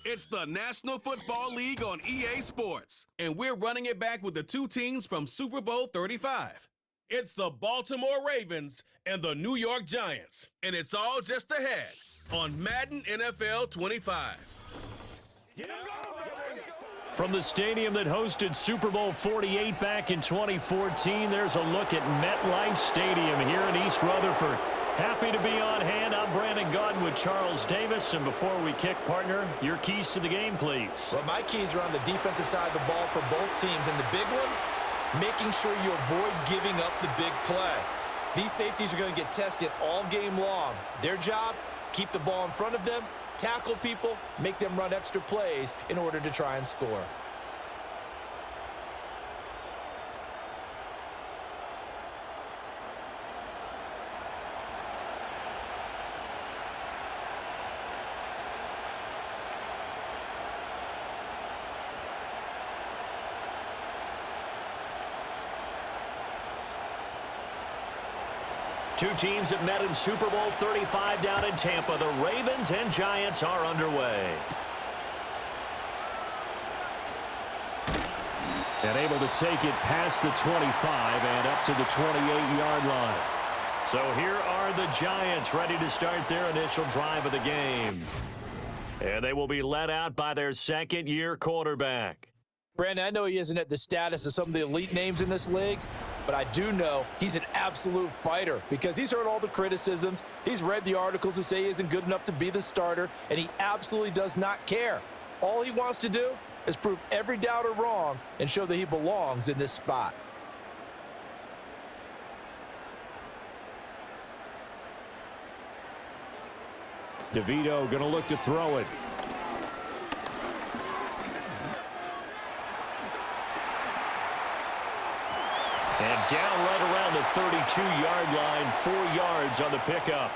It's the National Football League on EA Sports, and we're running it back with the two teams from Super Bowl 35. It's the Baltimore Ravens and the New York Giants, and it's all just ahead on Madden NFL 25. From the stadium that hosted Super Bowl 48 back in 2014, there's a look at MetLife Stadium here in East Rutherford. Happy to be on hand. I'm Brandon Gaudin with Charles Davis. And before we kick, partner, your keys to the game, please. Well, my keys are on the defensive side of the ball for both teams. And the big one, making sure you avoid giving up the big play. These safeties are going to get tested all game long. Their job, keep the ball in front of them, tackle people, make them run extra plays in order to try and score. Two teams that met in Super Bowl 35 down in Tampa. The Ravens and Giants are underway. And able to take it past the 25 and up to the 28-yard line. So here are the Giants ready to start their initial drive of the game. And they will be led out by their second-year quarterback. Brandon, I know he isn't at the status of some of the elite names in this league, but I do know he's an absolute fighter because he's heard all the criticisms. He's read the articles that say he isn't good enough to be the starter, and he absolutely does not care. All he wants to do is prove every doubter wrong and show that he belongs in this spot. DeVito going to look to throw it. And down right around the 32-yard line, 4 yards on the pickup.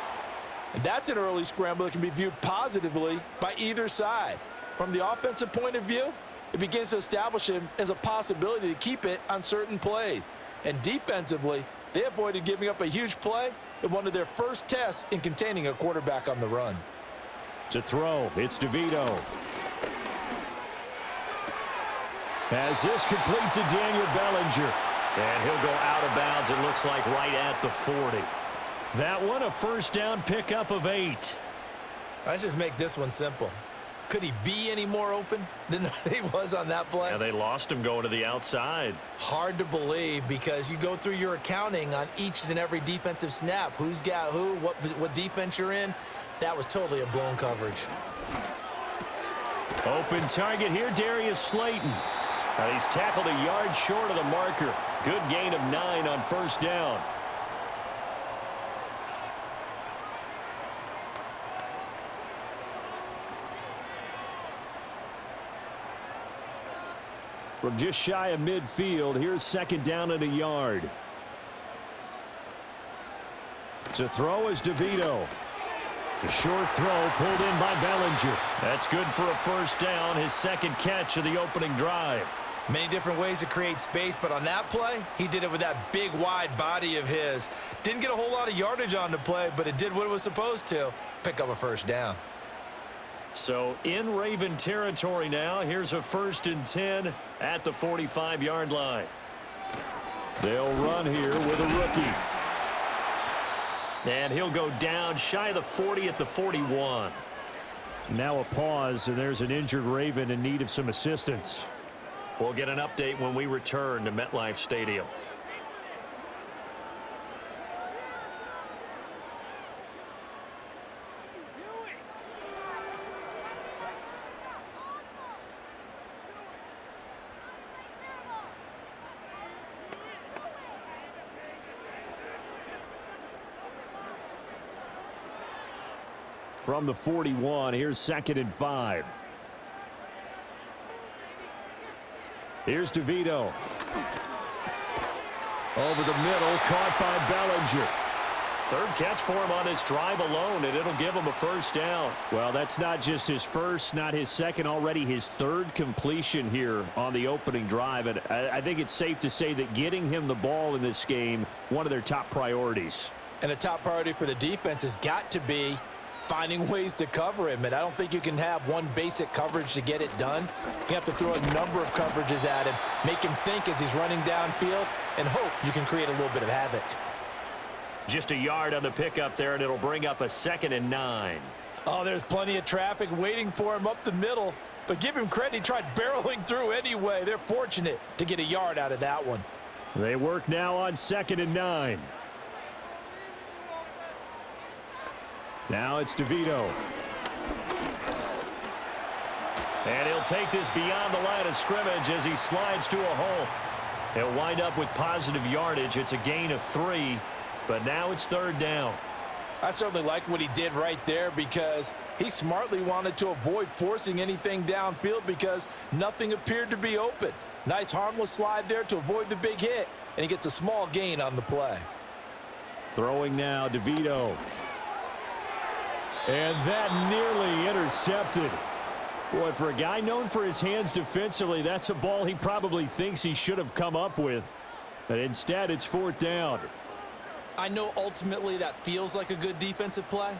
And that's an early scramble that can be viewed positively by either side. From the offensive point of view, it begins to establish him as a possibility to keep it on certain plays. And defensively, they avoided giving up a huge play in one of their first tests in containing a quarterback on the run. To throw, it's DeVito. As this complete to Daniel Bellinger. And he'll go out of bounds, it looks like, right at the 40. That one, a first down pickup of 8. Let's just make this one simple. Could he be any more open than he was on that play? Yeah, they lost him going to the outside. Hard to believe because you go through your accounting on each and every defensive snap. Who's got who, what defense you're in. That was totally a blown coverage. Open target here, Darius Slayton. He's tackled a yard short of the marker. Good gain of 9 on first down. From just shy of midfield, here's second down and a yard. To throw is DeVito. A short throw pulled in by Bellinger. That's good for a first down, his second catch of the opening drive. Many different ways to create space, but on that play, he did it with that big, wide body of his. Didn't get a whole lot of yardage on the play, but it did what it was supposed to, pick up a first down. So in Raven territory now, here's a 1st and 10 at the 45-yard line. They'll run here with a rookie. And he'll go down shy of the 40 at the 41. Now a pause, and there's an injured Raven in need of some assistance. We'll get an update when we return to MetLife Stadium. From the 41, here's 2nd and 5. Here's DeVito. Over the middle, caught by Bellinger. Third catch for him on this drive alone, and it'll give him a first down. Well, that's not just his first, not his second, already his third completion here on the opening drive. And I think it's safe to say that getting him the ball in this game, one of their top priorities. And a top priority for the defense has got to be finding ways to cover him. And I don't think you can have one basic coverage to get it done. You have to throw a number of coverages at him, make him think as he's running downfield, and hope you can create a little bit of havoc. Just a yard on the pickup there, and it'll bring up a 2nd and 9. Oh, there's plenty of traffic waiting for him up the middle. But give him credit, he tried barreling through anyway. They're fortunate to get a yard out of that one. They work now on 2nd and 9. Now it's DeVito. And he'll take this beyond the line of scrimmage as he slides to a hole. He'll wind up with positive yardage. It's a gain of 3, but now it's 3rd down. I certainly like what he did right there because he smartly wanted to avoid forcing anything downfield because nothing appeared to be open. Nice harmless slide there to avoid the big hit, and he gets a small gain on the play. Throwing now, DeVito. And that nearly intercepted. Boy, for a guy known for his hands defensively, that's a ball he probably thinks he should have come up with. But instead, it's 4th down. I know ultimately that feels like a good defensive play,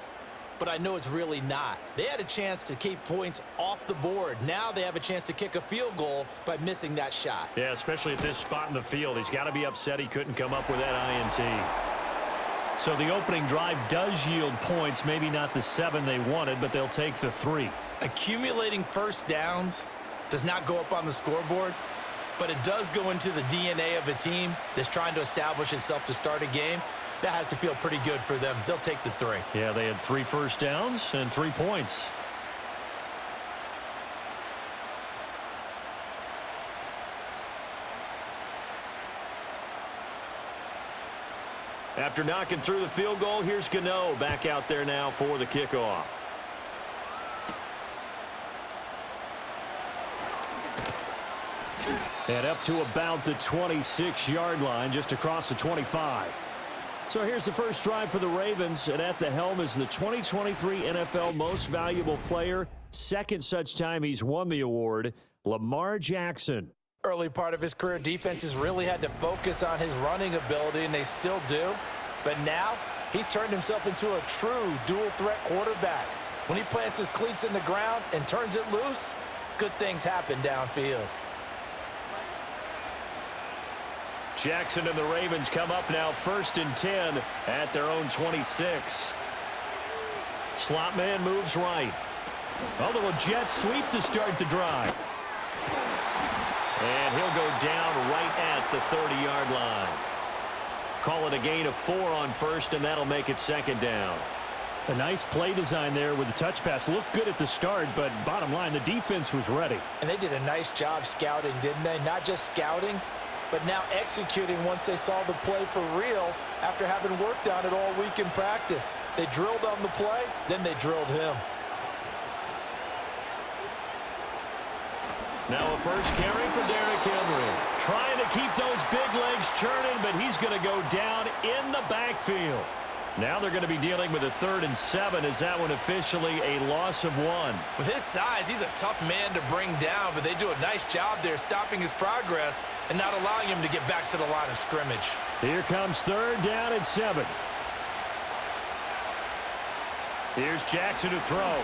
but I know it's really not. They had a chance to keep points off the board. Now they have a chance to kick a field goal by missing that shot. Yeah, especially at this spot in the field. He's got to be upset he couldn't come up with that INT. So the opening drive does yield points, maybe not the 7 they wanted, but they'll take the 3. Accumulating first downs does not go up on the scoreboard, but it does go into the DNA of a team that's trying to establish itself to start a game. That has to feel pretty good for them. They'll take the 3. Yeah, they had 3 first downs and 3 points. After knocking through the field goal, here's Gano back out there now for the kickoff. And up to about the 26-yard line, just across the 25. So here's the first drive for the Ravens, and at the helm is the 2023 NFL Most Valuable Player. Second such time he's won the award, Lamar Jackson. Early part of his career, defenses really had to focus on his running ability, and they still do. But now he's turned himself into a true dual-threat quarterback. When he plants his cleats in the ground and turns it loose, good things happen downfield. Jackson and the Ravens come up now 1st and 10 at their own 26. Slot man moves right. A little jet sweep to start the drive. And he'll go down right at the 30-yard line. Call it a gain of 4 on 1st, and that'll make it 2nd down. A nice play design there with the touch pass. Looked good at the start, but bottom line, the defense was ready. And they did a nice job scouting, didn't they? Not just scouting, but now executing once they saw the play for real after having worked on it all week in practice. They drilled on the play, then they drilled him. Now a first carry for Derrick Henry. Trying to keep those big legs churning, but he's going to go down in the backfield. Now they're going to be dealing with a 3rd and 7. Is that one officially a loss of 1? With his size, he's a tough man to bring down, but they do a nice job there stopping his progress and not allowing him to get back to the line of scrimmage. Here comes 3rd down and 7. Here's Jackson to throw.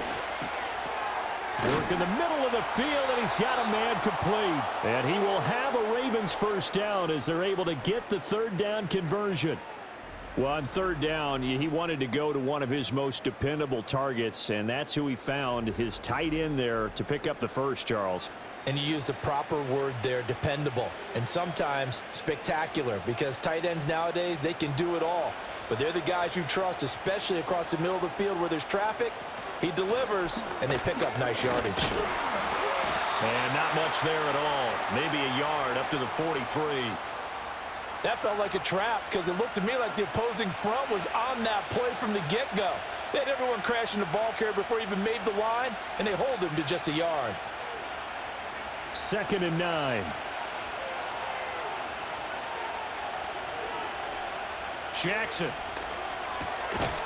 Work in the middle of the field, and he's got a man complete. And he will have a Ravens first down as they're able to get the 3rd down conversion. Well, on 3rd down, he wanted to go to one of his most dependable targets, and that's who he found, his tight end there, to pick up the first, Charles. And you used the proper word there, dependable, and sometimes spectacular, because tight ends nowadays, they can do it all. But they're the guys you trust, especially across the middle of the field where there's traffic. He delivers, and they pick up nice yardage. And not much there at all. Maybe a yard up to the 43. That felt like a trap because it looked to me like the opposing front was on that play from the get-go. They had everyone crashing the ball carrier before he even made the line, and they hold him to just a yard. 2nd and 9. Jackson.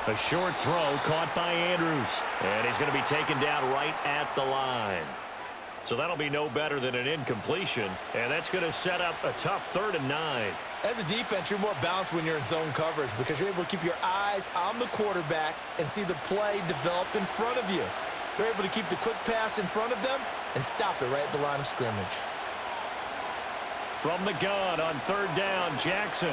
A short throw caught by Andrews. And he's going to be taken down right at the line. So that'll be no better than an incompletion. And that's going to set up a tough 3rd and 9. As a defense, you're more balanced when you're in zone coverage because you're able to keep your eyes on the quarterback and see the play develop in front of you. They're able to keep the quick pass in front of them and stop it right at the line of scrimmage. From the gun on third down, Jackson.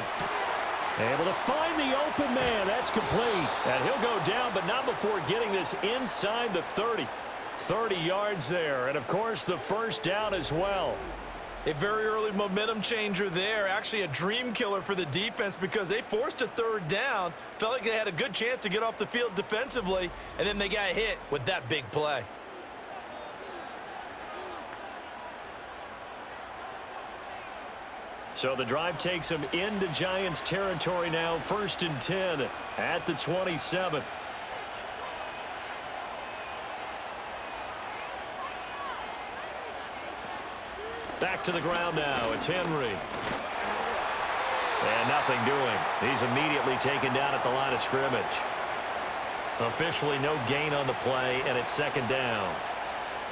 Able to find the open man. That's complete. And he'll go down, but not before getting this inside the 30. 30 yards there, and of course the first down as well. A very early momentum changer there. Actually a dream killer for the defense because they forced a third down. Felt like they had a good chance to get off the field defensively, and then they got hit with that big play. So the drive takes them into Giants territory now. 1st and 10 at the 27. Back to the ground now. It's Henry. And nothing doing. He's immediately taken down at the line of scrimmage. Officially no gain on the play, and it's 2nd down.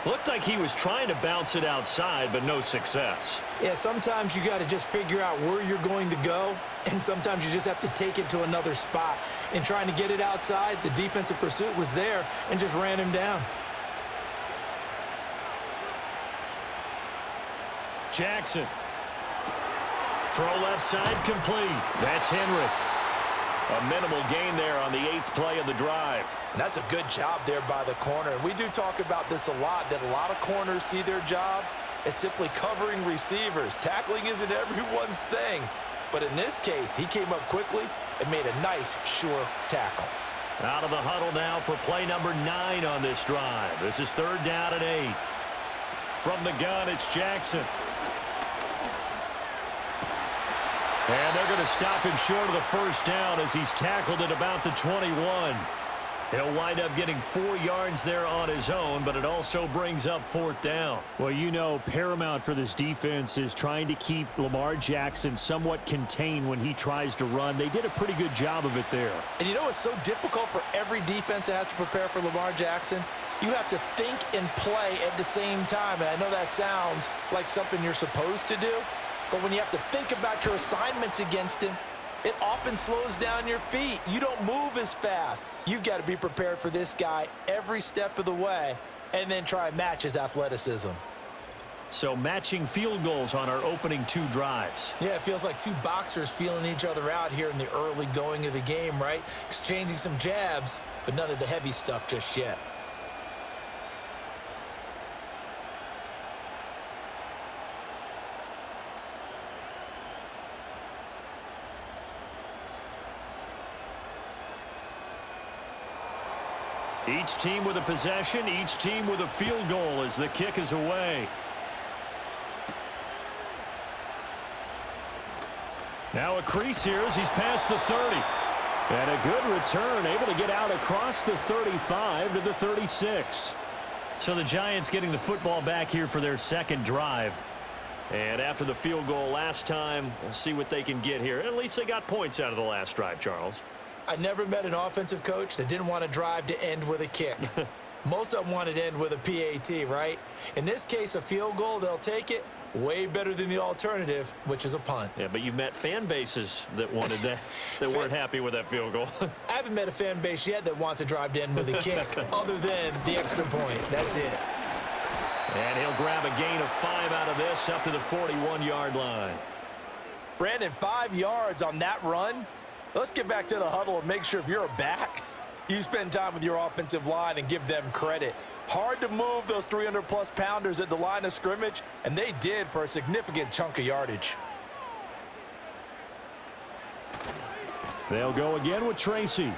Looked like he was trying to bounce it outside, but no success. Yeah, sometimes you got to just figure out where you're going to go, and sometimes you just have to take it to another spot. In trying to get it outside, the defensive pursuit was there and just ran him down. Jackson. Throw left side complete. That's Henry. A minimal gain there on the 8th play of the drive. And that's a good job there by the corner. We do talk about this a lot, that a lot of corners see their job as simply covering receivers. Tackling isn't everyone's thing. But in this case, he came up quickly and made a nice, sure tackle. Out of the huddle now for play number 9 on this drive. This is 3rd down and 8. From the gun, it's Jackson. And they're going to stop him short of the first down as he's tackled at about the 21. He'll wind up getting 4 yards there on his own, but it also brings up 4th down. Well, you know, paramount for this defense is trying to keep Lamar Jackson somewhat contained when he tries to run. They did a pretty good job of it there. And you know it's so difficult for every defense that has to prepare for Lamar Jackson? You have to think and play at the same time. And I know that sounds like something you're supposed to do, but when you have to think about your assignments against him, it often slows down your feet. You don't move as fast. You've got to be prepared for this guy every step of the way and then try and match his athleticism. So matching field goals on our opening 2 drives. Yeah, it feels like 2 boxers feeling each other out here in the early going of the game, right? Exchanging some jabs, but none of the heavy stuff just yet. Each team with a possession, each team with a field goal as the kick is away. Now a crease here as he's past the 30. And a good return, able to get out across the 35 to the 36. So the Giants getting the football back here for their 2nd drive. And after the field goal last time, we'll see what they can get here. At least they got points out of the last drive, Charles. I never met an offensive coach that didn't want to drive to end with a kick. Most of them wanted to end with a PAT, right? In this case, a field goal, they'll take it. Way better than the alternative, which is a punt. Yeah, but you've met fan bases that wanted that, that weren't happy with that field goal. I haven't met a fan base yet that wants to drive to end with a kick, other than the extra point. That's it. And he'll grab a gain of 5 out of this up to the 41-yard line. Brandon, 5 yards on that run. Let's get back to the huddle and make sure if you're a back, you spend time with your offensive line and give them credit. Hard to move those 300-plus pounders at the line of scrimmage, and they did for a significant chunk of yardage. They'll go again with Tracy. And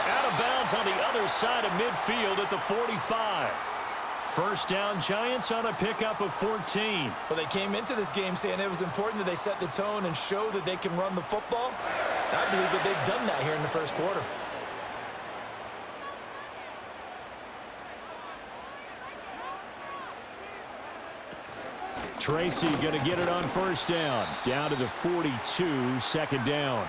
out of bounds on the other side of midfield at the 45. First down, Giants on a pickup of 14. Well, they came into this game saying it was important that they set the tone and show that they can run the football. And I believe that they've done that here in the first quarter. Tracy going to get it on first down. Down to the 42, 2nd down.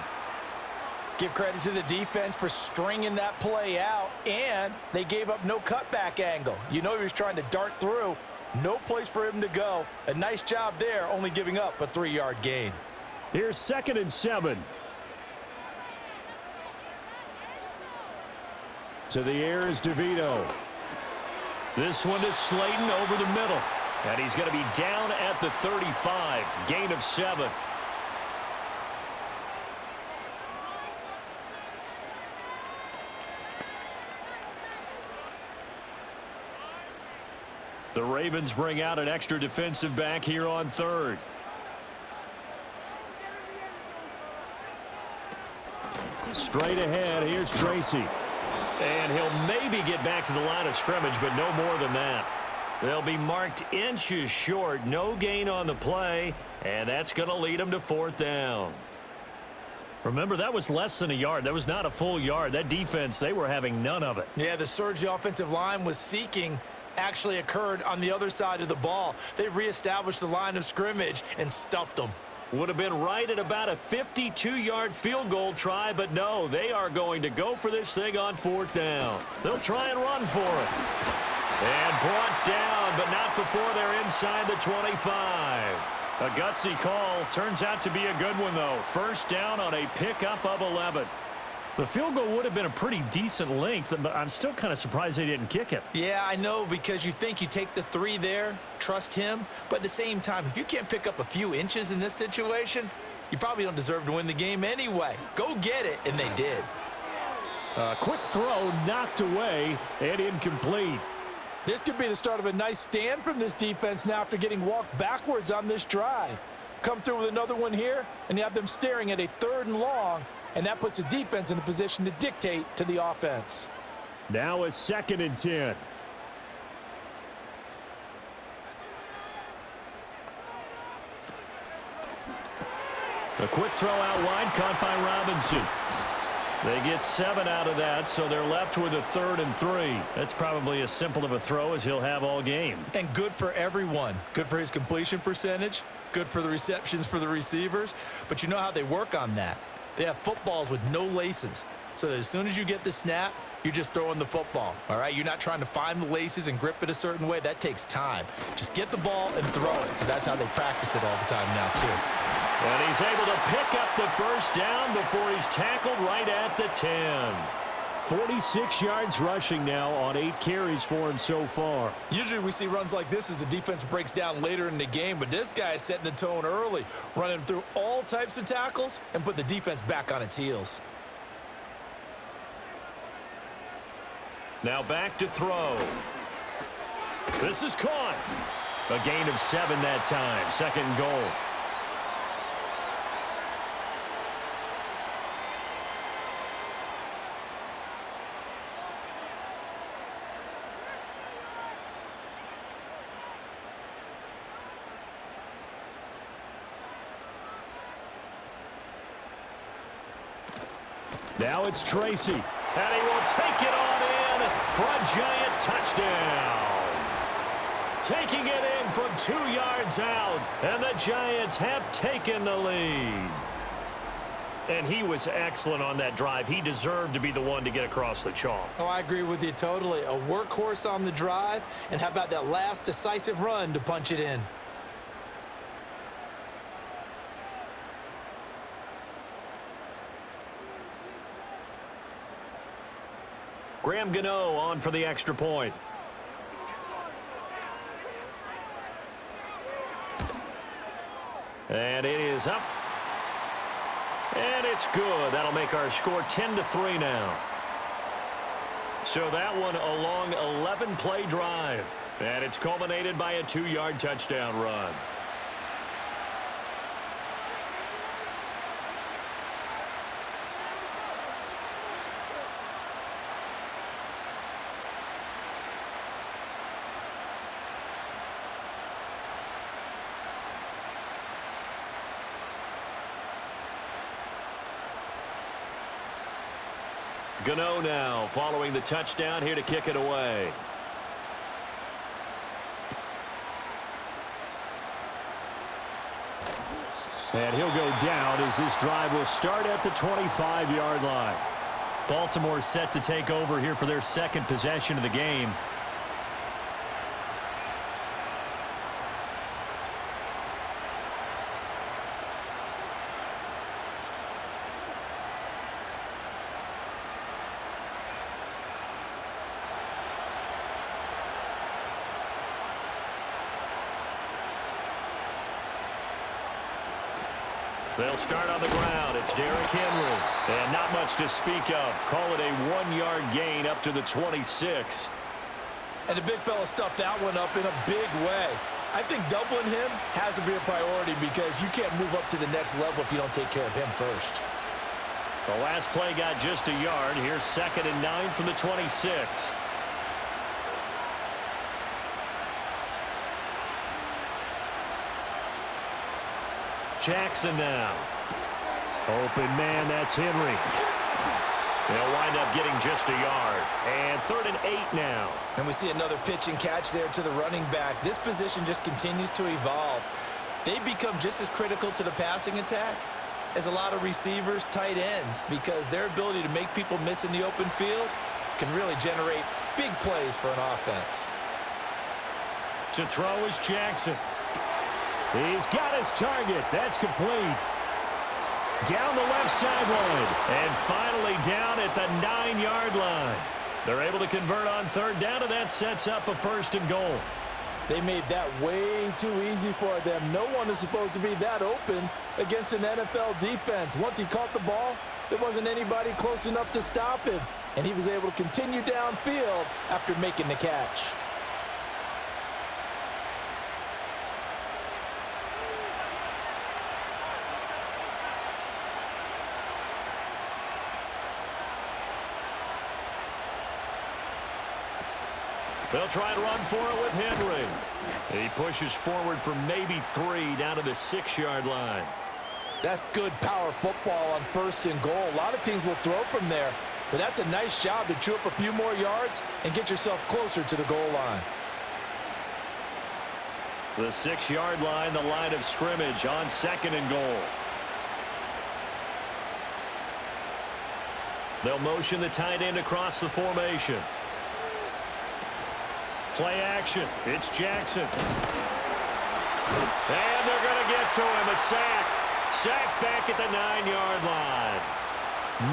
Give credit to the defense for stringing that play out, and they gave up no cutback angle. You know he was trying to dart through. No place for him to go. A nice job there, only giving up a 3-yard gain. Here's 2nd and 7. To the air is DeVito. This one is Slayton over the middle. And he's going to be down at the 35. Gain of 7. The Ravens bring out an extra defensive back here on 3rd. Straight ahead, here's Tracy. And he'll maybe get back to the line of scrimmage, but no more than that. They'll be marked inches short. No gain on the play, and that's going to lead them to 4th down. Remember, that was less than a yard. That was not a full yard. That defense, they were having none of it. Yeah, the surge the offensive line was seeking actually occurred on the other side of the ball. They reestablished the line of scrimmage and stuffed them. Would have been right at about a 52-yard field goal try, but no, they are going to go for this thing on 4th down. They'll try and run for it. And brought down, but not before they're inside the 25. A gutsy call. Turns out to be a good one, though. 1st down on a pickup of 11. The field goal would have been a pretty decent length, but I'm still kind of surprised they didn't kick it. Yeah, I know, because you think you take the 3 there, trust him. But at the same time, if you can't pick up a few inches in this situation, you probably don't deserve to win the game anyway. Go get it, and they did. A quick throw knocked away and incomplete. This could be the start of a nice stand from this defense now after getting walked backwards on this drive. Come through with another one here, and you have them staring at a 3rd and long. And that puts the defense in a position to dictate to the offense. Now a 2nd and 10. A quick throw out wide, caught by Robinson. They get 7 out of that, so they're left with a 3rd and 3. That's probably as simple of a throw as he'll have all game. And good for everyone. Good for his completion percentage. Good for the receptions for the receivers. But you know how they work on that. They have footballs with no laces. So that as soon as you get the snap, you're just throwing the football. All right? You're not trying to find the laces and grip it a certain way. That takes time. Just get the ball and throw it. So that's how they practice it all the time now, too. And he's able to pick up the 1st down before he's tackled right at the 10. 46 yards rushing now on 8 carries for him so far. Usually we see runs like this as the defense breaks down later in the game, but this guy is setting the tone early, running through all types of tackles and put the defense back on its heels. Now back to throw. This is caught. A gain of 7 that time. 2nd goal. Now it's Tracy, and he will take it on in for a giant touchdown. Taking it in from 2 yards out, and the Giants have taken the lead. And he was excellent on that drive. He deserved to be the one to get across the chalk. Oh, I agree with you totally. A workhorse on the drive, and how about that last decisive run to punch it in? Graham Gano on for the extra point. And it is up. And it's good. That'll make our score 10-3 now. So that one a long 11-play drive. And it's culminated by a 2-yard touchdown run. Gano now following the touchdown here to kick it away. And he'll go down as this drive will start at the 25-yard line. Baltimore set to take over here for their second possession of the game. They'll start on the ground. It's Derrick Henry. And not much to speak of. Call it a 1-yard gain up to the 26. And the big fella stuffed that one up in a big way. I think doubling him has to be a priority because you can't move up to the next level if you don't take care of him first. The last play got just a yard. Here's 2nd and 9 from the 26. Jackson now. Open man, that's Henry. They'll wind up getting just a yard. And 3rd and 8 now. And we see another pitch and catch there to the running back. This position just continues to evolve. They become just as critical to the passing attack as a lot of receivers, tight ends, because their ability to make people miss in the open field can really generate big plays for an offense. To throw is Jackson. He's got his target. That's complete. Down the left sideline. And finally down at the 9-yard line. They're able to convert on 3rd down, and that sets up a 1st and goal. They made that way too easy for them. No one is supposed to be that open against an NFL defense. Once he caught the ball, there wasn't anybody close enough to stop him. And he was able to continue downfield after making the catch. They'll try and run for it with Henry. He pushes forward for maybe 3 down to the 6-yard line. That's good power football on 1st and goal. A lot of teams will throw from there, but that's a nice job to chew up a few more yards and get yourself closer to the goal line. The 6-yard line, the line of scrimmage on 2nd and goal. They'll motion the tight end across the formation. Play action. It's Jackson. And they're going to get to him. A sack. Sack back at the 9-yard line.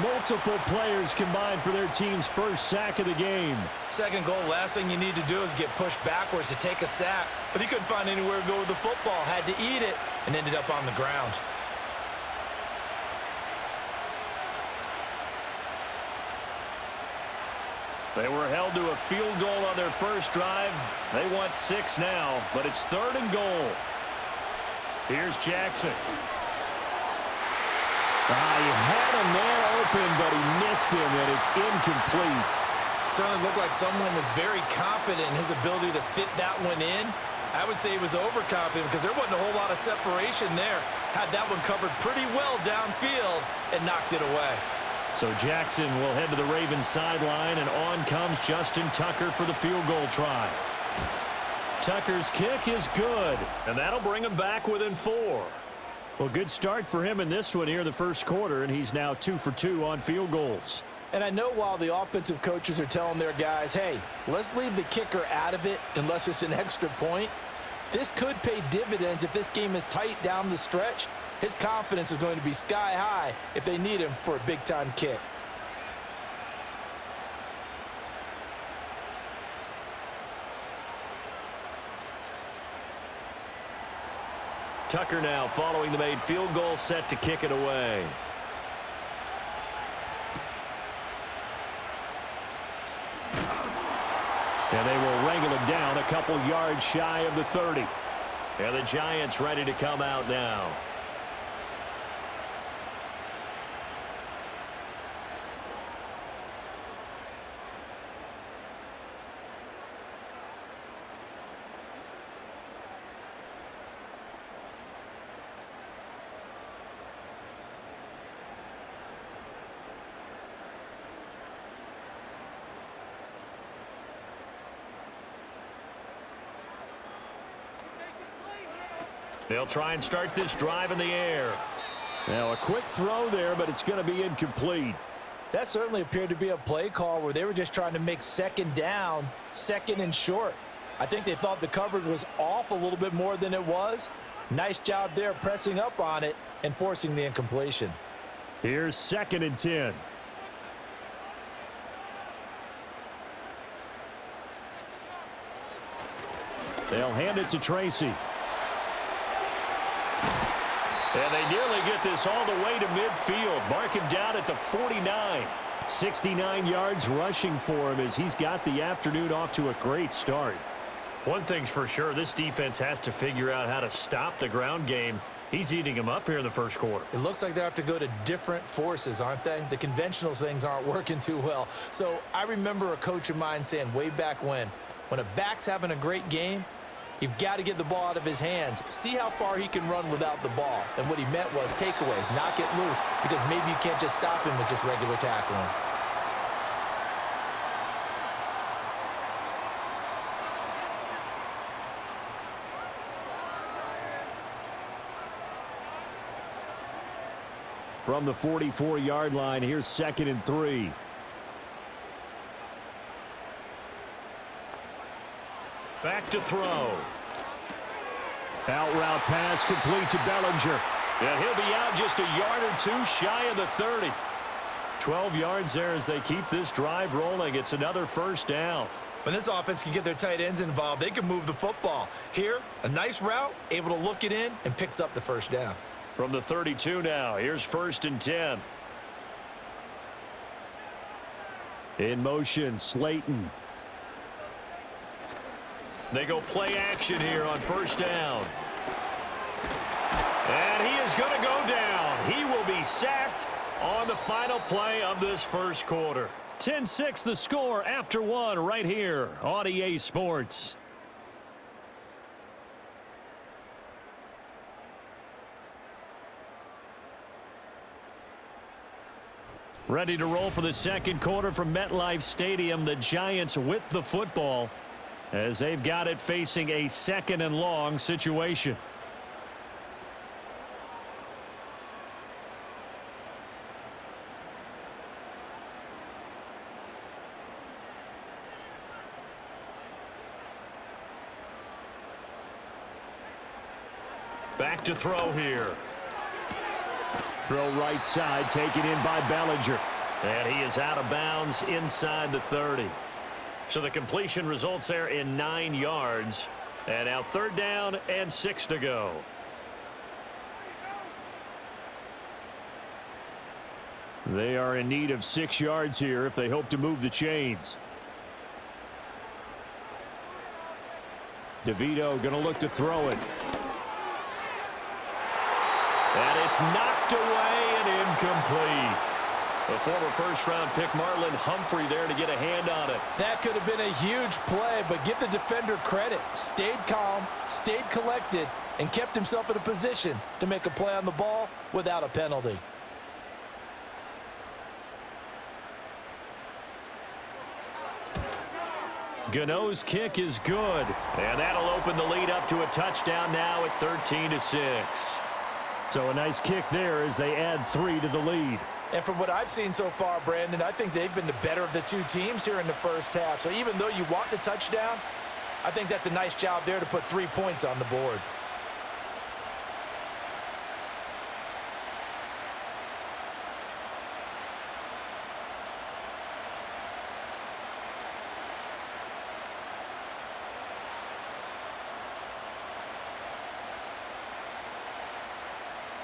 Multiple players combined for their team's first sack of the game. 2nd goal, last thing you need to do is get pushed backwards to take a sack. But he couldn't find anywhere to go with the football. Had to eat it and ended up on the ground. They were held to a field goal on their first drive. They want 6 now, but it's 3rd and goal. Here's Jackson. He had a man open, but he missed him, and it's incomplete. Certainly looked like someone was very confident in his ability to fit that one in. I would say he was overconfident because there wasn't a whole lot of separation there. Had that one covered pretty well downfield and knocked it away. So Jackson will head to the Ravens sideline, and on comes Justin Tucker for the field goal try. Tucker's kick is good, and that'll bring him back within 4. Well, good start for him in this one here, the first quarter, and he's now 2 for 2 on field goals. And I know while the offensive coaches are telling their guys, hey, let's leave the kicker out of it unless it's an extra point, this could pay dividends if this game is tight down the stretch. His confidence is going to be sky high if they need him for a big-time kick. Tucker now following the made field goal, set to kick it away. And they will wrangle him down a couple yards shy of the 30. And the Giants ready to come out now. They'll try and start this drive in the air. Now a quick throw there, but it's going to be incomplete. That certainly appeared to be a play call where they were just trying to make 2nd down, 2nd and short. I think they thought the coverage was off a little bit more than it was. Nice job there pressing up on it and forcing the incompletion. Here's 2nd and 10. They'll hand it to Tracy. And they nearly get this all the way to midfield. Mark him down at the 49. 69 yards rushing for him as he's got the afternoon off to a great start. One thing's for sure, this defense has to figure out how to stop the ground game. He's eating them up here in the first quarter. It looks like they have to go to different forces, aren't they? The conventional things aren't working too well. So I remember a coach of mine saying way back when a back's having a great game, you've got to get the ball out of his hands. See how far he can run without the ball. And what he meant was takeaways, knock it loose, because maybe you can't just stop him with just regular tackling. From the 44-yard line, here's 2nd and 3. Back to throw. Out route pass complete to Bellinger. And he'll be out just a yard or two shy of the 30. 12 yards there as they keep this drive rolling. It's another first down. When this offense can get their tight ends involved, they can move the football. Here, a nice route, able to look it in, and picks up the first down. From the 32 now, here's 1st and 10. In motion, Slayton. They go play action here on first down. And he is going to go down. He will be sacked on the final play of this first quarter. 10-6 the score after one right here on EA Sports. Ready to roll for the second quarter from MetLife Stadium. The Giants with the football as they've got it facing a 2nd and long situation. Back to throw here. Throw right side, taken in by Bellinger. And he is out of bounds inside the 30. So the completion results there in 9 yards. And now 3rd down and 6 to go. They are in need of 6 yards here if they hope to move the chains. DeVito going to look to throw it. And it's knocked away and incomplete. The former first-round pick Marlon Humphrey there to get a hand on it. That could have been a huge play, but give the defender credit. Stayed calm, stayed collected, and kept himself in a position to make a play on the ball without a penalty. Gano's kick is good. And that'll open the lead up to a touchdown now at 13-6. So a nice kick there as they add 3 to the lead. And from what I've seen so far, Brandon, I think they've been the better of the two teams here in the first half. So even though you want the touchdown, I think that's a nice job there to put 3 points on the board.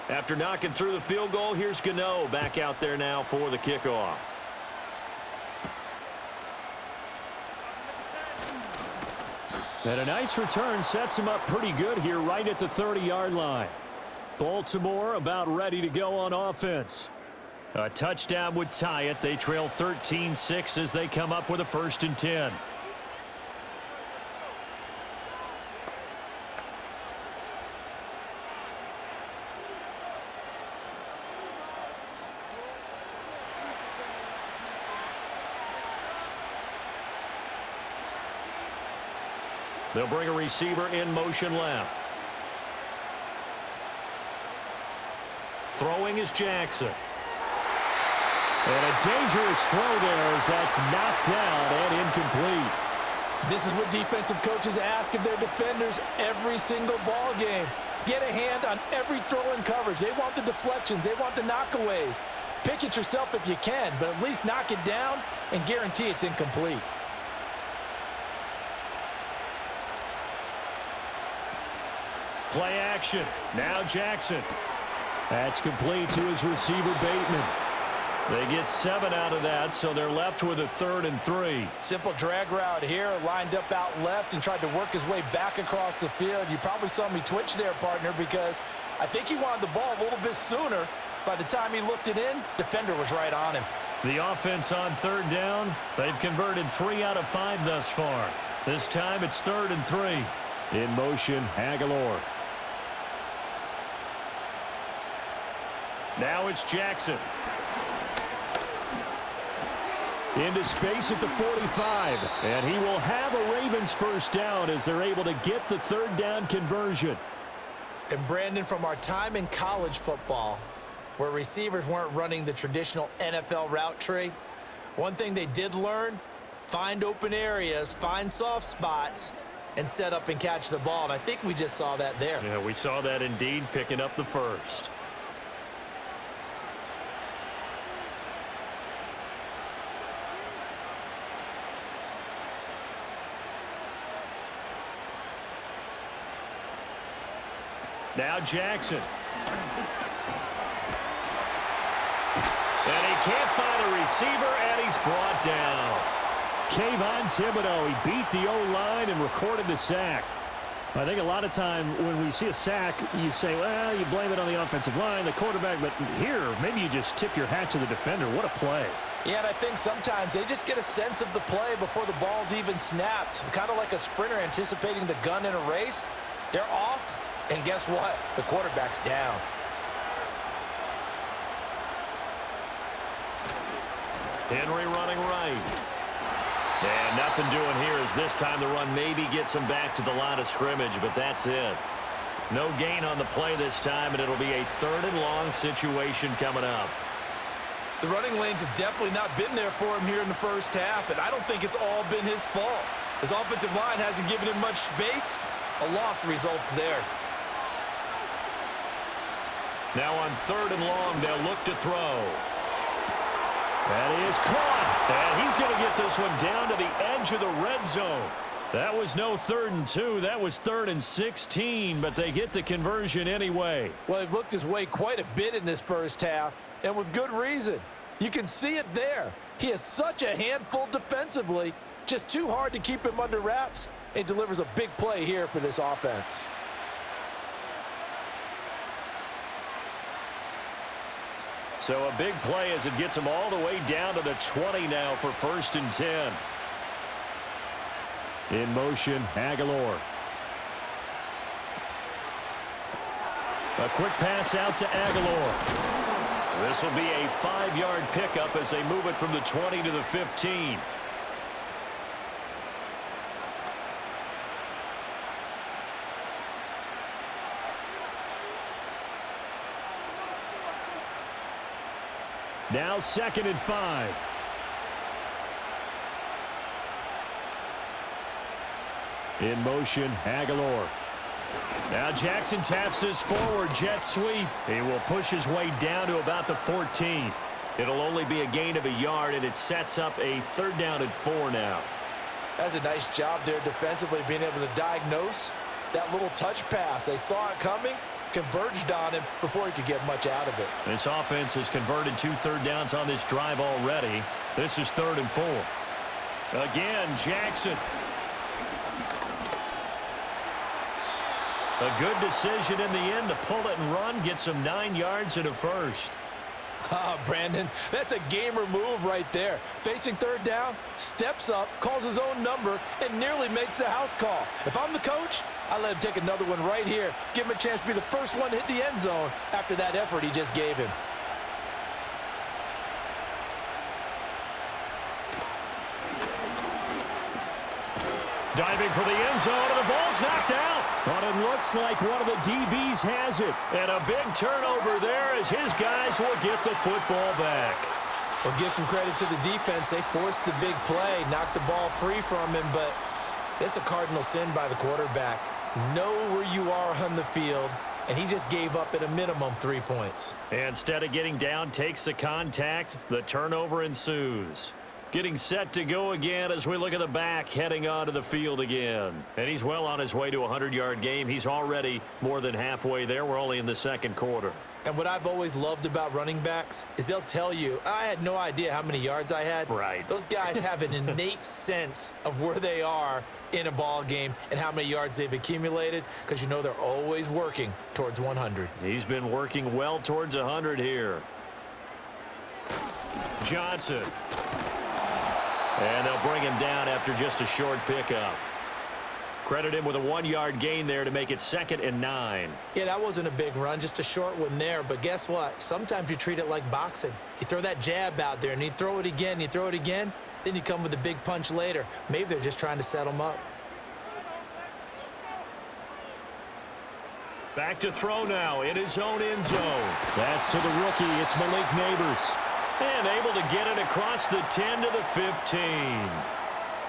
After knocking through the field goal, here's Gano back out there now for the kickoff. And a nice return sets him up pretty good here right at the 30-yard line. Baltimore about ready to go on offense. A touchdown would tie it. They trail 13-6 as they come up with a 1st and 10. They'll bring a receiver in motion left. Throwing is Jackson. And a dangerous throw there as that's knocked down and incomplete. This is what defensive coaches ask of their defenders every single ball game. Get a hand on every throw in coverage. They want the deflections. They want the knockaways. Pick it yourself if you can, but at least knock it down and guarantee it's incomplete. Play action. Now Jackson. That's complete to his receiver, Bateman. They get 7 out of that, so they're left with a 3rd and 3. Simple drag route here, lined up out left and tried to work his way back across the field. You probably saw me twitch there, partner, because I think he wanted the ball a little bit sooner. By the time he looked it in, defender was right on him. The offense on 3rd down, they've converted 3 out of 5 thus far. This time it's 3rd and 3. In motion, Aguilar. Now it's Jackson. Into space at the 45. And he will have a Ravens first down as they're able to get the 3rd down conversion. And Brandon, from our time in college football, where receivers weren't running the traditional NFL route tree, one thing they did learn, find open areas, find soft spots, and set up and catch the ball. And I think we just saw that there. Yeah, we saw that indeed, picking up the first. Now Jackson. And he can't find a receiver, and he's brought down. Kayvon Thibodeau, he beat the O-line and recorded the sack. I think a lot of time when we see a sack, you say, well, you blame it on the offensive line, the quarterback, but here, maybe you just tip your hat to the defender. What a play. Yeah, and I think sometimes they just get a sense of the play before the ball's even snapped. Kind of like a sprinter anticipating the gun in a race. They're off, and guess what? The quarterback's down. Henry running right. And nothing doing here as this time the run maybe gets him back to the line of scrimmage, but that's it. No gain on the play this time, and it'll be a 3rd and long situation coming up. The running lanes have definitely not been there for him here in the first half, and I don't think it's all been his fault. His offensive line hasn't given him much space. A loss results there. Now on 3rd and long, they'll look to throw. That is caught. And he's going to get this one down to the edge of the red zone. That was no 3rd and 2. That was 3rd and 16, but they get the conversion anyway. Well, he looked his way quite a bit in this first half, and with good reason. You can see it there. He is such a handful defensively. Just too hard to keep him under wraps. He delivers a big play here for this offense. So a big play as it gets him all the way down to the 20 now for 1st and 10. In motion, Aguilar. A quick pass out to Aguilar. This will be a 5-yard pickup as they move it from the 20 to the 15. Now 2nd and 5. In motion, Aguilar. Now Jackson taps this forward jet sweep. He will push his way down to about the 14. It'll only be a gain of a yard, and it sets up a 3rd down and 4 now. That's a nice job there defensively, being able to diagnose that little touch pass. They saw it coming, converged on him before he could get much out of it. This offense has converted 2 3rd downs on this drive already. This is 3rd and 4. Again, Jackson. A good decision in the end to pull it and run, gets him 9 yards and a first. Brandon, that's a gamer move right there. Facing 3rd down, steps up, calls his own number, and nearly makes the house call. If I'm the coach, I let him take another one right here. Give him a chance to be the first one to hit the end zone after that effort he just gave him. Diving for the end zone, and the ball's knocked out. But it looks like one of the DBs has it. And a big turnover there as his guys will get the football back. Well, give some credit to the defense. They forced the big play, knocked the ball free from him, but it's a cardinal sin by the quarterback. Know where you are on the field, and he just gave up at a minimum 3 points. Instead of getting down, takes the contact. The turnover ensues. Getting set to go again as we look at the back heading onto the field again. And he's well on his way to a 100-yard game. He's already more than halfway there. We're only in the second quarter. And what I've always loved about running backs is they'll tell you, I had no idea how many yards I had. Right. Those guys have an innate sense of where they are in a ball game and how many yards they've accumulated, because you know they're always working towards 100. He's been working well towards 100 here. Johnson. And they'll bring him down after just a short pickup. Credit him with a 1-yard gain there to make it 2nd and 9. Yeah, that wasn't a big run, just a short one there. But guess what? Sometimes you treat it like boxing. You throw that jab out there, and you throw it again, you throw it again, then you come with a big punch later. Maybe they're just trying to set him up. Back to throw now in his own end zone. That's to the rookie. It's Malik Neighbors. And able to get it across the 10 to the 15.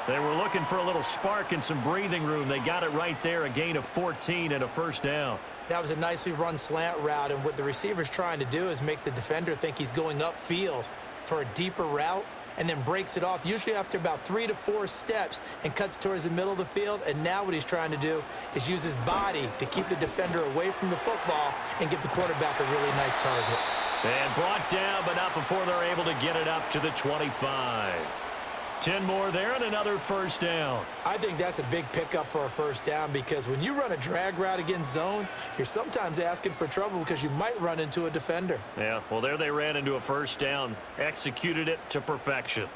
They were looking for a little spark and some breathing room. They got it right there, a gain of 14 and a first down. That was a nicely run slant route, and what the receiver's trying to do is make the defender think he's going upfield for a deeper route, and then breaks it off, usually after about 3 to 4 steps, and cuts towards the middle of the field. And now what he's trying to do is use his body to keep the defender away from the football and give the quarterback a really nice target. And brought down, but not before they're able to get it up to the 25. 10 more there and another first down. I think that's a big pickup for a first down, because when you run a drag route against zone, you're sometimes asking for trouble because you might run into a defender. Yeah, well, there they ran into a first down. Executed it to perfection.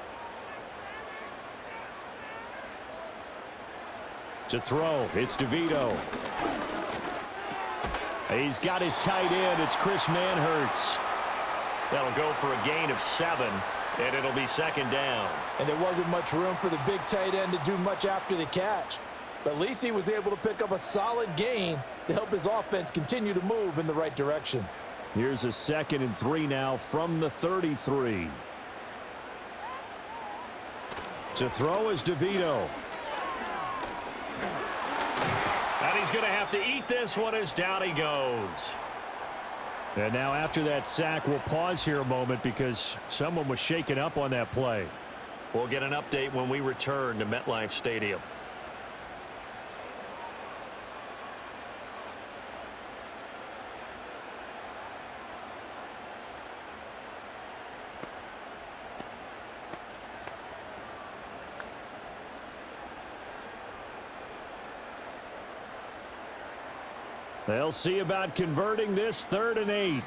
To throw, it's DeVito. He's got his tight end. It's Chris Manhertz. That'll go for a gain of 7, and it'll be 2nd down. And there wasn't much room for the big tight end to do much after the catch. But at least he was able to pick up a solid gain to help his offense continue to move in the right direction. Here's a 2nd and 3 now from the 33. To throw is DeVito. And he's going to have to eat this one as down he goes. And now after that sack, we'll pause here a moment because someone was shaken up on that play. We'll get an update when we return to MetLife Stadium. They'll see about converting this 3rd and 8.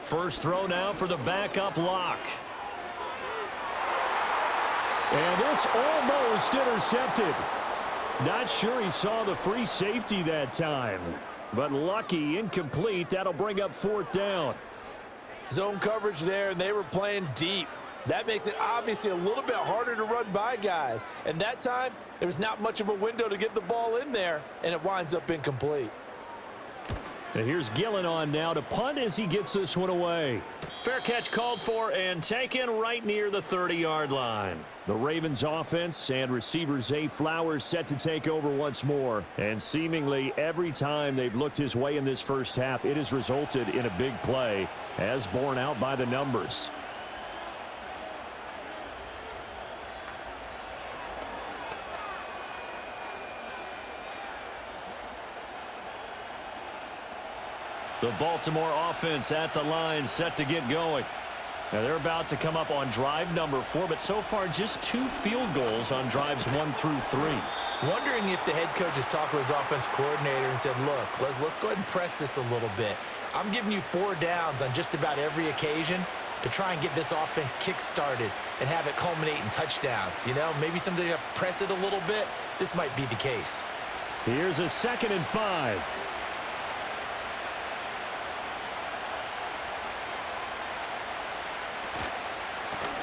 First throw now for the backup lock. And this almost intercepted. Not sure he saw the free safety that time. But lucky, incomplete. That'll bring up 4th down. Zone coverage there, and they were playing deep. That makes it obviously a little bit harder to run by guys. And that time, there was not much of a window to get the ball in there, and it winds up incomplete. And here's Gillen on now to punt as he gets this one away. Fair catch called for and taken right near the 30-yard line. The Ravens offense and receiver Zay Flowers set to take over once more. And seemingly every time they've looked his way in this first half, it has resulted in a big play, as borne out by the numbers. The Baltimore offense at the line, set to get going. Now they're about to come up on drive number 4, but so far just 2 field goals on drives 1 through 3. Wondering if the head coach has talked with his offense coordinator and said, look, let's go ahead and press this a little bit. I'm giving you 4 downs on just about every occasion to try and get this offense kick-started and have it culminate in touchdowns. You know, maybe something to press it a little bit. This might be the case. Here's a 2nd and 5.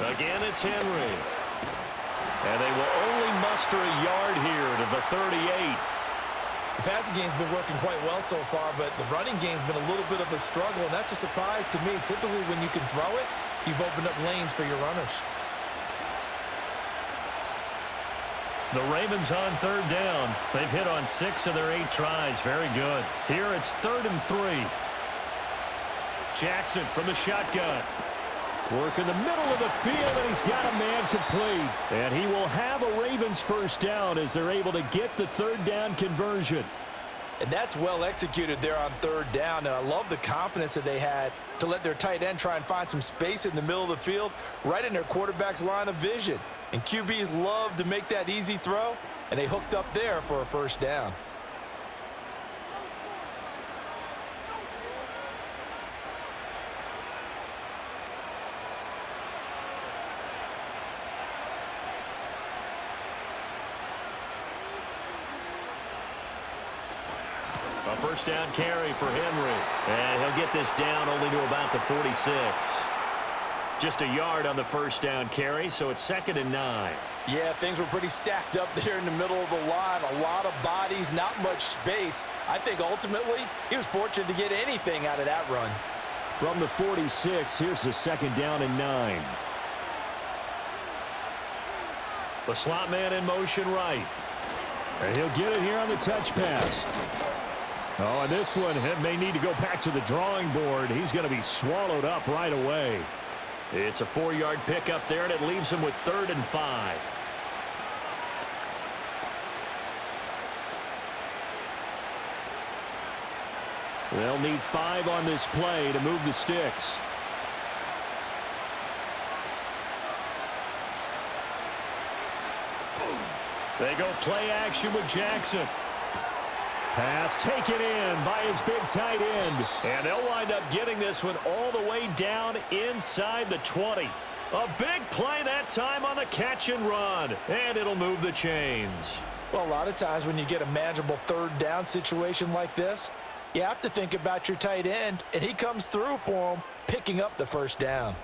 Again, it's Henry. And they will only muster a yard here to the 38. The passing game's been working quite well so far, but the running game's been a little bit of a struggle, and that's a surprise to me. Typically, when you can throw it, you've opened up lanes for your runners. The Ravens on 3rd down. They've hit on 6 of their 8 tries. Very good. Here it's 3rd and 3. Jackson from the shotgun. Work in the middle of the field, and he's got a man complete. And he will have a Ravens first down as they're able to get the third down conversion. And that's well executed there on third down. And I love the confidence that they had to let their tight end try and find some space in the middle of the field, right in their quarterback's line of vision. And QBs love to make that easy throw, and they hooked up there for a first down. A first down carry for Henry. And he'll get this down only to about the 46. Just a yard on the first down carry, so it's 2nd and 9. Yeah, things were pretty stacked up there in the middle of the line. A lot of bodies, not much space. I think ultimately he was fortunate to get anything out of that run. From the 46, here's the 2nd down and 9. The slot man in motion right. And he'll get it here on the touch pass. Oh, and this one may need to go back to the drawing board. He's going to be swallowed up right away. It's a 4-yard pickup there, and it leaves him with 3rd and 5. They'll need 5 on this play to move the sticks. They go play action with Jackson. Pass taken in by his big tight end. And they'll wind up getting this one all the way down inside the 20. A big play that time on the catch and run. And it'll move the chains. Well, a lot of times when you get a manageable third down situation like this, you have to think about your tight end, and he comes through for him, picking up the first down.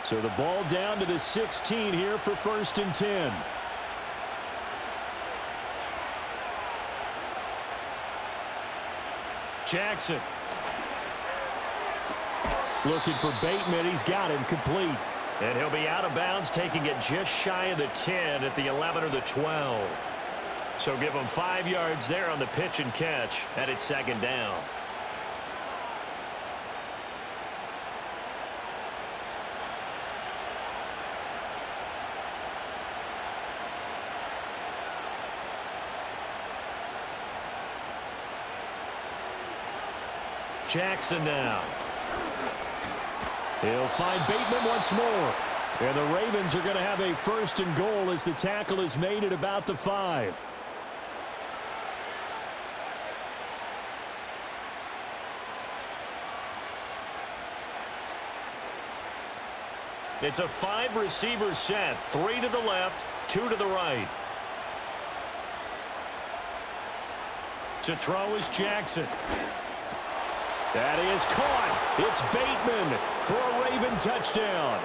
So the ball down to the 16 here for 1st and 10. Jackson. Looking for Bateman. He's got him complete. And he'll be out of bounds, taking it just shy of the 10 at the 11 or the 12. So give him 5 yards there on the pitch and catch, and it's 2nd down. Jackson now. He'll find Bateman once more. And the Ravens are going to have a 1st and goal as the tackle is made at about the 5. It's a 5-receiver set. 3 to the left, 2 to the right. To throw is Jackson. That is caught. It's Bateman for a Raven touchdown.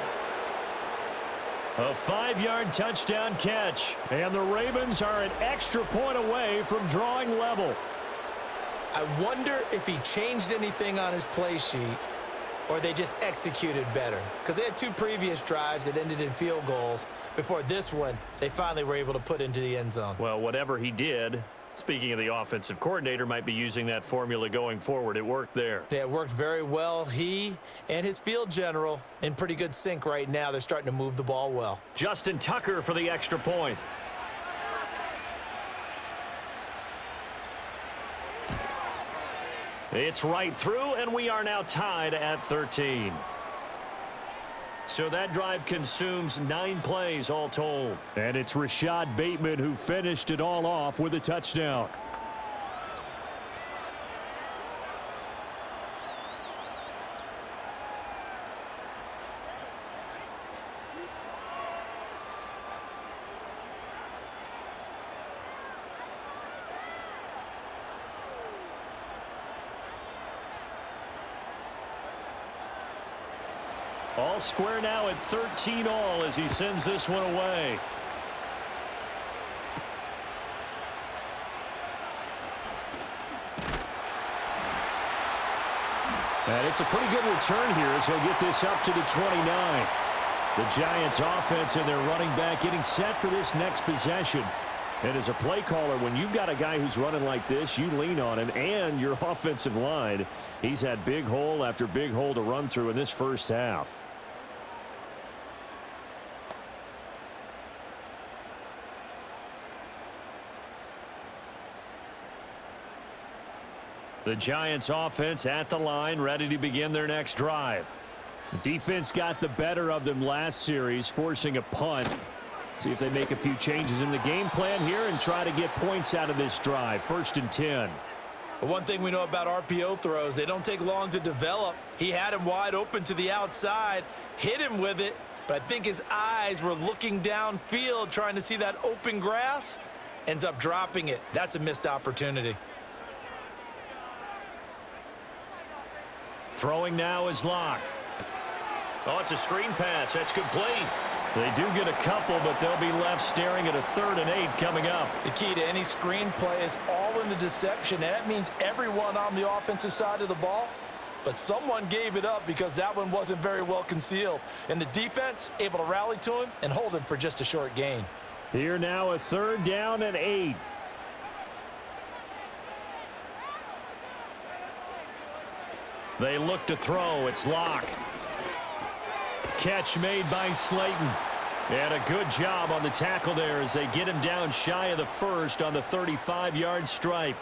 A 5-yard touchdown catch. And the Ravens are an extra point away from drawing level. I wonder if he changed anything on his play sheet or they just executed better. Because they had 2 previous drives that ended in field goals. Before this one, they finally were able to put into the end zone. Well, whatever he did, speaking of the offensive coordinator, might be using that formula going forward. It worked there. Yeah, it worked very well. He and his field general in pretty good sync right now. They're starting to move the ball well. Justin Tucker for the extra point. It's right through, and we are now tied at 13. So that drive consumes 9 plays all told. And it's Rashad Bateman who finished it all off with a touchdown. All square now at 13 all as he sends this one away. And it's a pretty good return here as he'll get this up to the 29. The Giants offense and their running back getting set for this next possession. And as a play caller, when you've got a guy who's running like this, you lean on him and your offensive line. He's had big hole after big hole to run through in this first half. The Giants offense at the line, ready to begin their next drive. Defense got the better of them last series, forcing a punt. See if they make a few changes in the game plan here and try to get points out of this drive. 1st and 10. One thing we know about RPO throws, they don't take long to develop. He had him wide open to the outside, hit him with it, but I think his eyes were looking downfield trying to see that open grass. Ends up dropping it. That's a missed opportunity. Throwing now is Locke. Oh, it's a screen pass. That's complete. They do get a couple, but they'll be left staring at a 3rd and 8 coming up. The key to any screen play is all in the deception, and that means everyone on the offensive side of the ball. But someone gave it up because that one wasn't very well concealed. And the defense able to rally to him and hold him for just a short gain. Here now a 3rd down and 8. They look to throw. It's Locke. Catch made by Slayton. And a good job on the tackle there as they get him down shy of the 1st on the 35-yard stripe.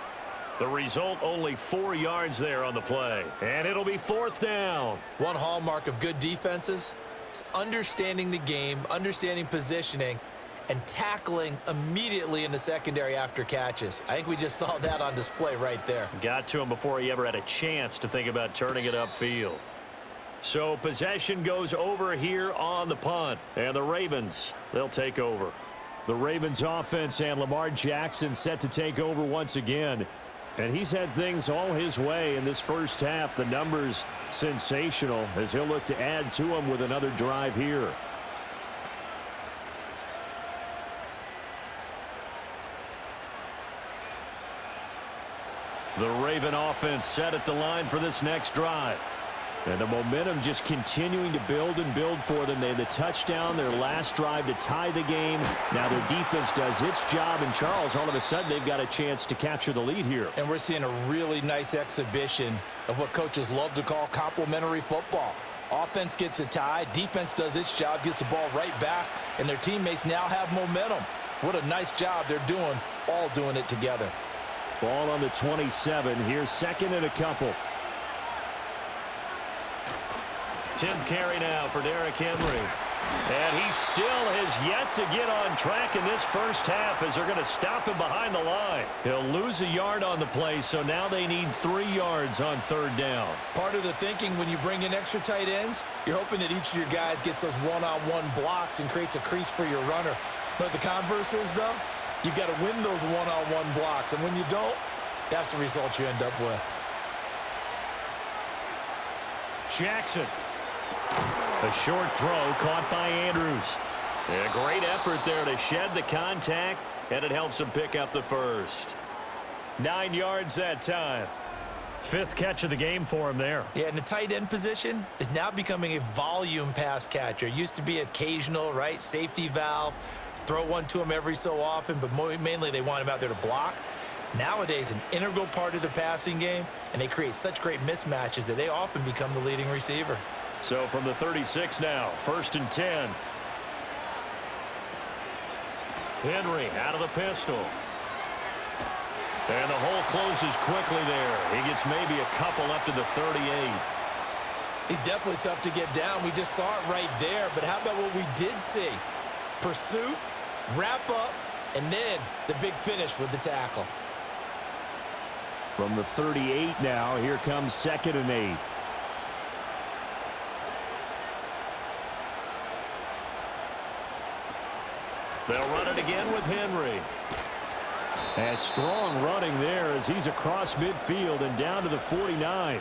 The result, only 4 yards there on the play. And it'll be 4th down. One hallmark of good defenses is understanding the game, understanding positioning, and tackling immediately in the secondary after catches. I think we just saw that on display right there. Got to him before he ever had a chance to think about turning it upfield. So possession goes over here on the punt. And the Ravens, they'll take over. The Ravens offense and Lamar Jackson set to take over once again. And he's had things all his way in this first half. The numbers sensational as he'll look to add to them with another drive here. The Raven offense set at the line for this next drive. And the momentum just continuing to build and build for them. They had the touchdown, their last drive to tie the game. Now their defense does its job. And Charles, all of a sudden, they've got a chance to capture the lead here. And we're seeing a really nice exhibition of what coaches love to call complementary football. Offense gets a tie, defense does its job, gets the ball right back, and their teammates now have momentum. What a nice job they're doing, all doing it together. Ball on the 27. Here's 2nd and a couple. 10th carry now for Derrick Henry. And he still has yet to get on track in this first half as they're going to stop him behind the line. He'll lose a yard on the play, so now they need 3 yards on 3rd down. Part of the thinking when you bring in extra tight ends, you're hoping that each of your guys gets those one-on-one blocks and creates a crease for your runner. But the converse is, though, you've got to win those one-on-one blocks. And when you don't, that's the result you end up with. Jackson. A short throw caught by Andrews. And a great effort there to shed the contact, and it helps him pick up the first. 9 yards that time. 5th catch of the game for him there. Yeah, and the tight end position is now becoming a volume pass catcher. It used to be occasional, right? Safety valve. Throw one to him every so often, but mainly they want him out there to block. Nowadays, an integral part of the passing game, and they create such great mismatches that they often become the leading receiver. So from the 36 now, 1st and 10. Henry out of the pistol. And the hole closes quickly there. He gets maybe a couple up to the 38. He's definitely tough to get down. We just saw it right there. But how about what we did see? Pursuit, wrap up, and then the big finish with the tackle. From the 38 now, here comes 2nd and 8. They'll run it again with Henry. And strong running there as he's across midfield and down to the 49.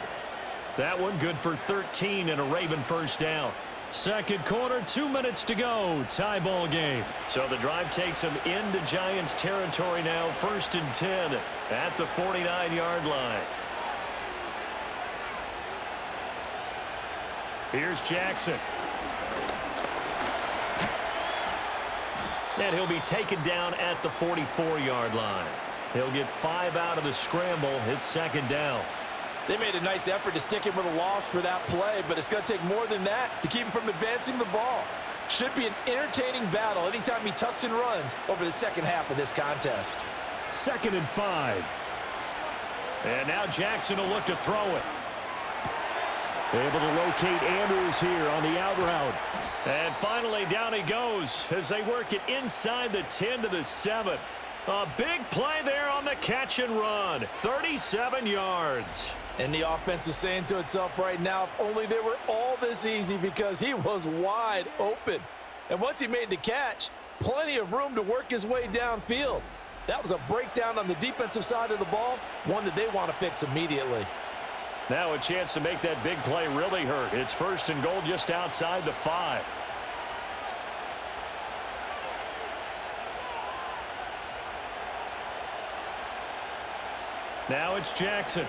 That one good for 13 and a Raven first down. Second quarter, 2 minutes to go. Tie ball game. So the drive takes them into Giants territory now. 1st and 10 at the 49-yard line. Here's Jackson. And he'll be taken down at the 44-yard line. He'll get 5 out of the scramble. It's second down. They made a nice effort to stick him with a loss for that play, but it's going to take more than that to keep him from advancing the ball. Should be an entertaining battle anytime he tucks and runs over the second half of this contest. 2nd and 5. And now Jackson will look to throw it. Able to locate Andrews here on the out route. And finally, down he goes as they work it inside the 10 to the 7. A big play there on the catch and run. 37 yards. And the offense is saying to itself right now, if only they were all this easy, because he was wide open. And once he made the catch, plenty of room to work his way downfield. That was a breakdown on the defensive side of the ball, one that they want to fix immediately. Now a chance to make that big play really hurt. It's 1st and goal just outside the 5. Now it's Jackson.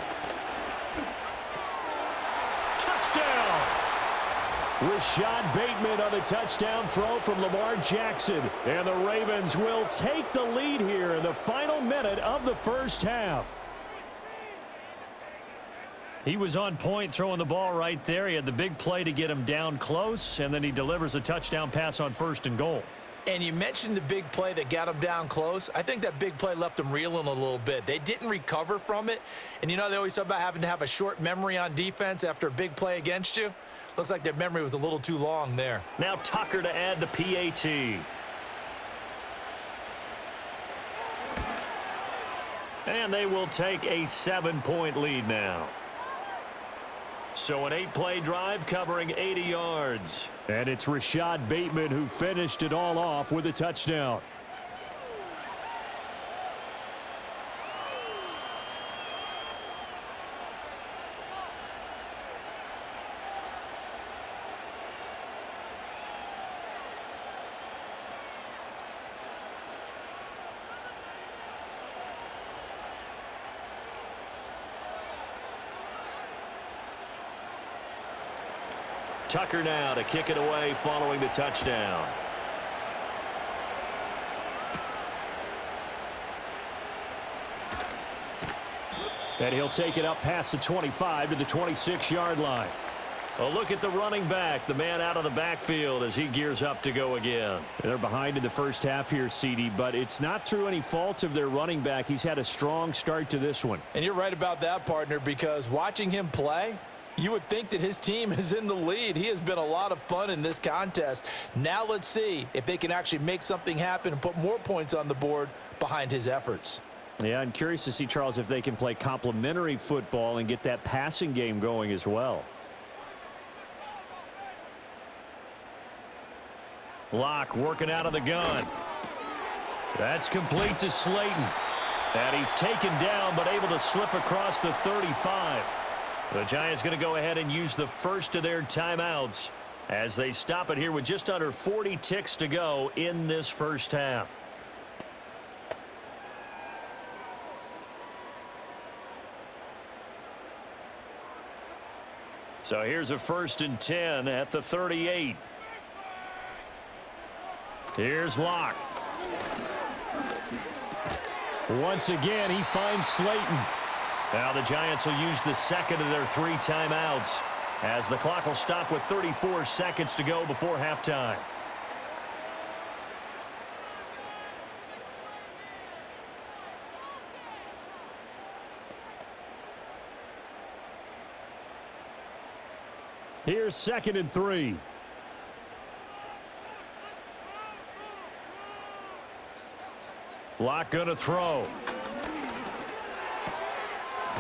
Touchdown! Rashad Bateman on the touchdown throw from Lamar Jackson. And the Ravens will take the lead here in the final minute of the first half. He was on point throwing the ball right there. He had the big play to get him down close, and then he delivers a touchdown pass on 1st and goal. And you mentioned the big play that got him down close. I think that big play left him reeling a little bit. They didn't recover from it. And you know, they always talk about having to have a short memory on defense after a big play against you. Looks like their memory was a little too long there. Now Tucker to add the PAT. And they will take a 7-point lead now. So an 8-play drive covering 80 yards. And it's Rashad Bateman who finished it all off with a touchdown. Tucker now to kick it away following the touchdown. And he'll take it up past the 25 to the 26-yard line. A look at the running back, the man out of the backfield as he gears up to go again. They're behind in the first half here, CD, but it's not through any fault of their running back. He's had a strong start to this one. And you're right about that, partner, because watching him play, you would think that his team is in the lead. He has been a lot of fun in this contest. Now let's see if they can actually make something happen and put more points on the board behind his efforts. Yeah, I'm curious to see, Charles, if they can play complementary football and get that passing game going as well. Locke working out of the gun. That's complete to Slayton. And he's taken down but able to slip across the 35. The Giants going to go ahead and use the first of their timeouts as they stop it here with just under 40 ticks to go in this first half. So here's a 1st and 10 at the 38. Here's Locke. Once again, he finds Slayton. Now the Giants will use the second of their 3 timeouts as the clock will stop with 34 seconds to go before halftime. Here's 2nd and 3. Locke going to throw.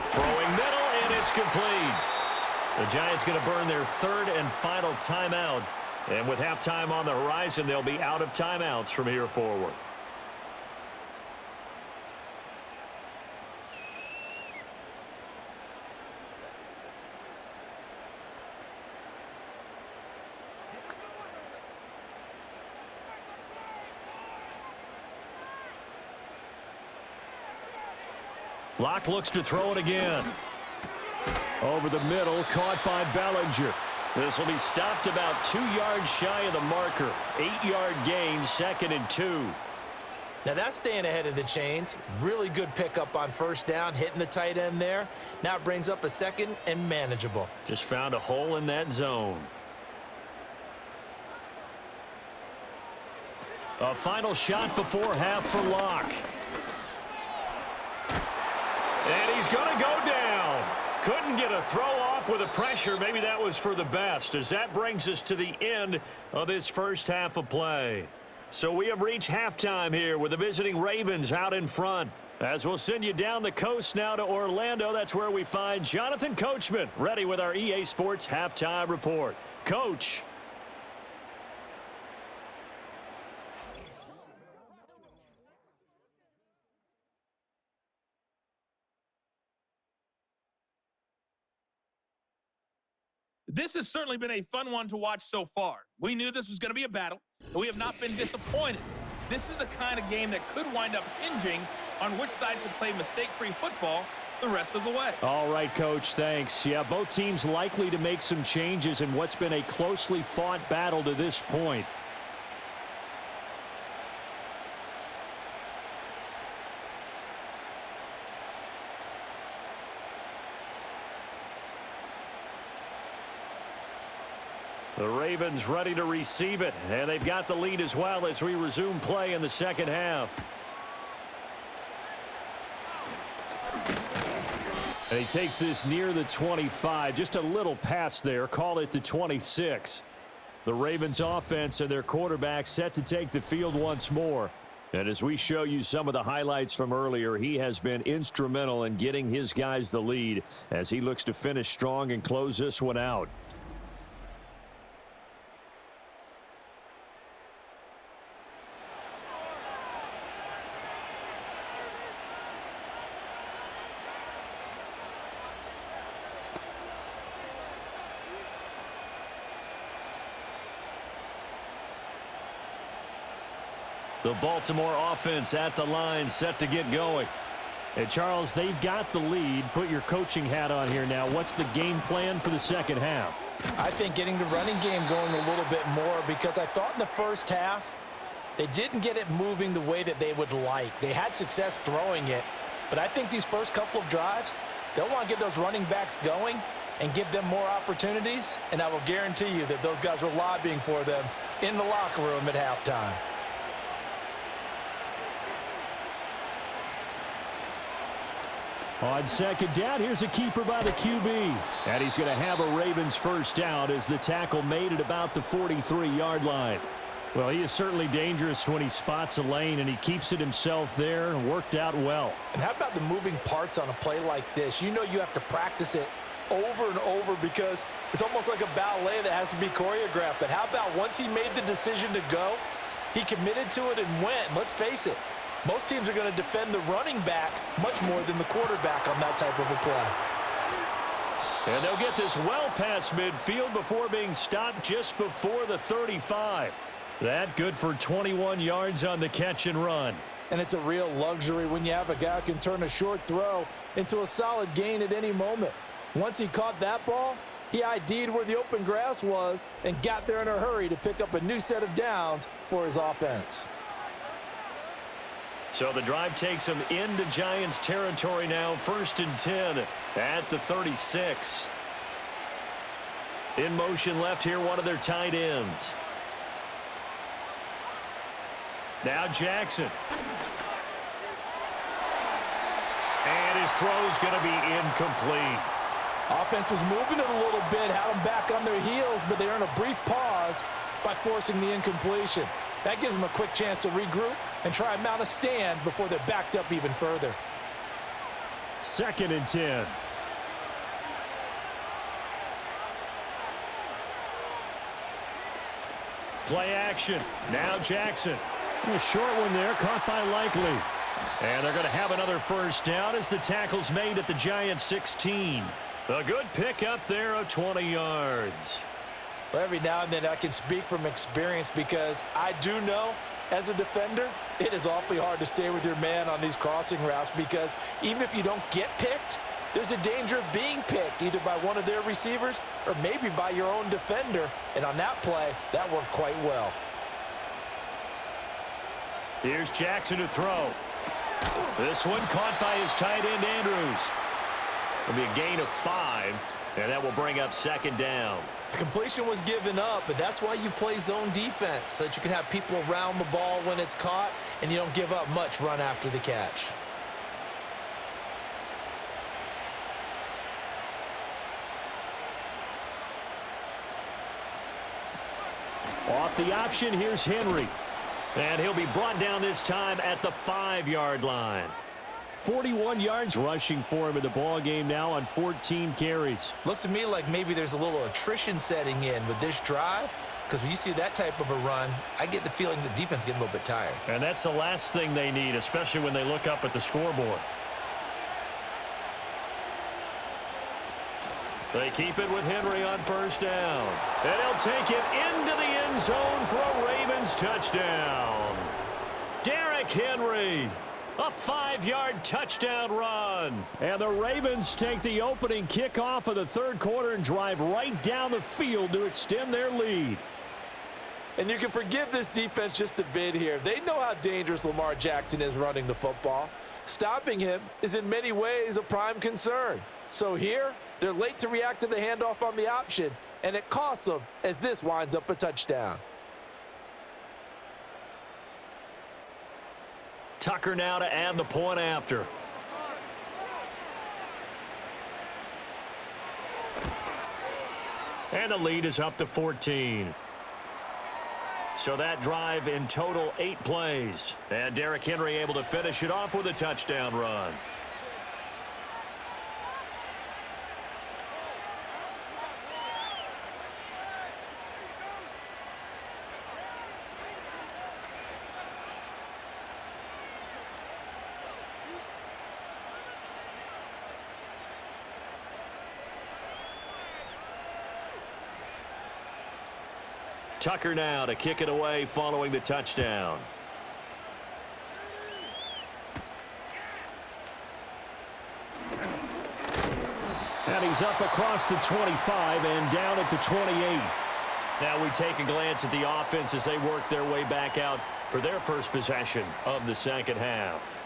Throwing middle, and it's complete. The Giants going to burn their 3rd and final timeout. And with halftime on the horizon, they'll be out of timeouts from here forward. Locke looks to throw it again. Over the middle, caught by Bellinger. This will be stopped about 2 yards shy of the marker. 8-yard gain, 2nd and 2. Now that's staying ahead of the chains. Really good pickup on first down, hitting the tight end there. Now it brings up a 2nd and manageable. Just found a hole in that zone. A final shot before half for Locke. And he's going to go down. Couldn't get a throw off with the pressure. Maybe that was for the best, as that brings us to the end of this first half of play. So we have reached halftime here with the visiting Ravens out in front. As we'll send you down the coast now to Orlando, that's where we find Jonathan Coachman ready with our EA Sports Halftime Report. Coach. This has certainly been a fun one to watch so far. We knew this was going to be a battle, but we have not been disappointed. This is the kind of game that could wind up hinging on which side could play mistake-free football the rest of the way. All right, Coach, thanks. Yeah, both teams likely to make some changes in what's been a closely fought battle to this point. The Ravens ready to receive it, and they've got the lead as well as we resume play in the second half. And he takes this near the 25, just a little pass there, call it the 26. The Ravens offense and their quarterback set to take the field once more. And as we show you some of the highlights from earlier, he has been instrumental in getting his guys the lead as he looks to finish strong and close this one out. The Baltimore offense at the line, set to get going. And Charles, they've got the lead. Put your coaching hat on here now. What's the game plan for the second half? I think getting the running game going a little bit more, because I thought in the first half they didn't get it moving the way that they would like. They had success throwing it, but I think these first couple of drives, they'll want to get those running backs going and give them more opportunities, and I will guarantee you that those guys were lobbying for them in the locker room at halftime. On second down, here's a keeper by the QB. And he's going to have a Ravens first down as the tackle made at about the 43-yard line. Well, he is certainly dangerous when he spots a lane, and he keeps it himself there and worked out well. And how about the moving parts on a play like this? You know you have to practice it over and over because it's almost like a ballet that has to be choreographed. But how about once he made the decision to go, he committed to it and went. And let's face it, most teams are going to defend the running back much more than the quarterback on that type of a play. And they'll get this well past midfield before being stopped just before the 35. That good for 21 yards on the catch and run. And it's a real luxury when you have a guy who can turn a short throw into a solid gain at any moment. Once he caught that ball, he ID'd where the open grass was and got there in a hurry to pick up a new set of downs for his offense. So the drive takes them into Giants territory now, 1st and 10 at the 36. In motion left here, one of their tight ends. Now Jackson. And his throw's going to be incomplete. Offense was moving it a little bit, had them back on their heels, but they earned a brief pause by forcing the incompletion. That gives them a quick chance to regroup and try and mount a stand before they're backed up even further. 2nd and 10. Play action. Now Jackson. A short one there, caught by Likely. And they're going to have another first down as the tackle's made at the Giants 16. A good pick up there of 20 yards. Well, every now and then I can speak from experience because I do know as a defender, it is awfully hard to stay with your man on these crossing routes because even if you don't get picked, there's a danger of being picked either by one of their receivers or maybe by your own defender. And on that play, that worked quite well. Here's Jackson to throw. This one caught by his tight end, Andrews. It'll be a gain of 5, and that will bring up second down. The completion was given up, but that's why you play zone defense, so that you can have people around the ball when it's caught, and you don't give up much run after the catch. Off the option, here's Henry. And he'll be brought down this time at the 5-yard line. 41 yards rushing for him in the ball game now on 14 carries. Looks to me like maybe there's a little attrition setting in with this drive, because when you see that type of a run, I get the feeling the defense is getting a little bit tired. And that's the last thing they need, especially when they look up at the scoreboard. They keep it with Henry on first down. And he'll take it into the end zone for a Ravens touchdown. Derrick Henry, a 5-yard touchdown run. And the Ravens take the opening kickoff of the third quarter and drive right down the field to extend their lead. And you can forgive this defense just a bit here. They know how dangerous Lamar Jackson is running the football. Stopping him is in many ways a prime concern. So here, they're late to react to the handoff on the option, and it costs them as this winds up a touchdown. Tucker now to add the point after. And the lead is up to 14. So that drive in total 8 plays. And Derrick Henry able to finish it off with a touchdown run. Tucker now to kick it away following the touchdown. And he's up across the 25 and down at the 28. Now we take a glance at the offense as they work their way back out for their first possession of the second half.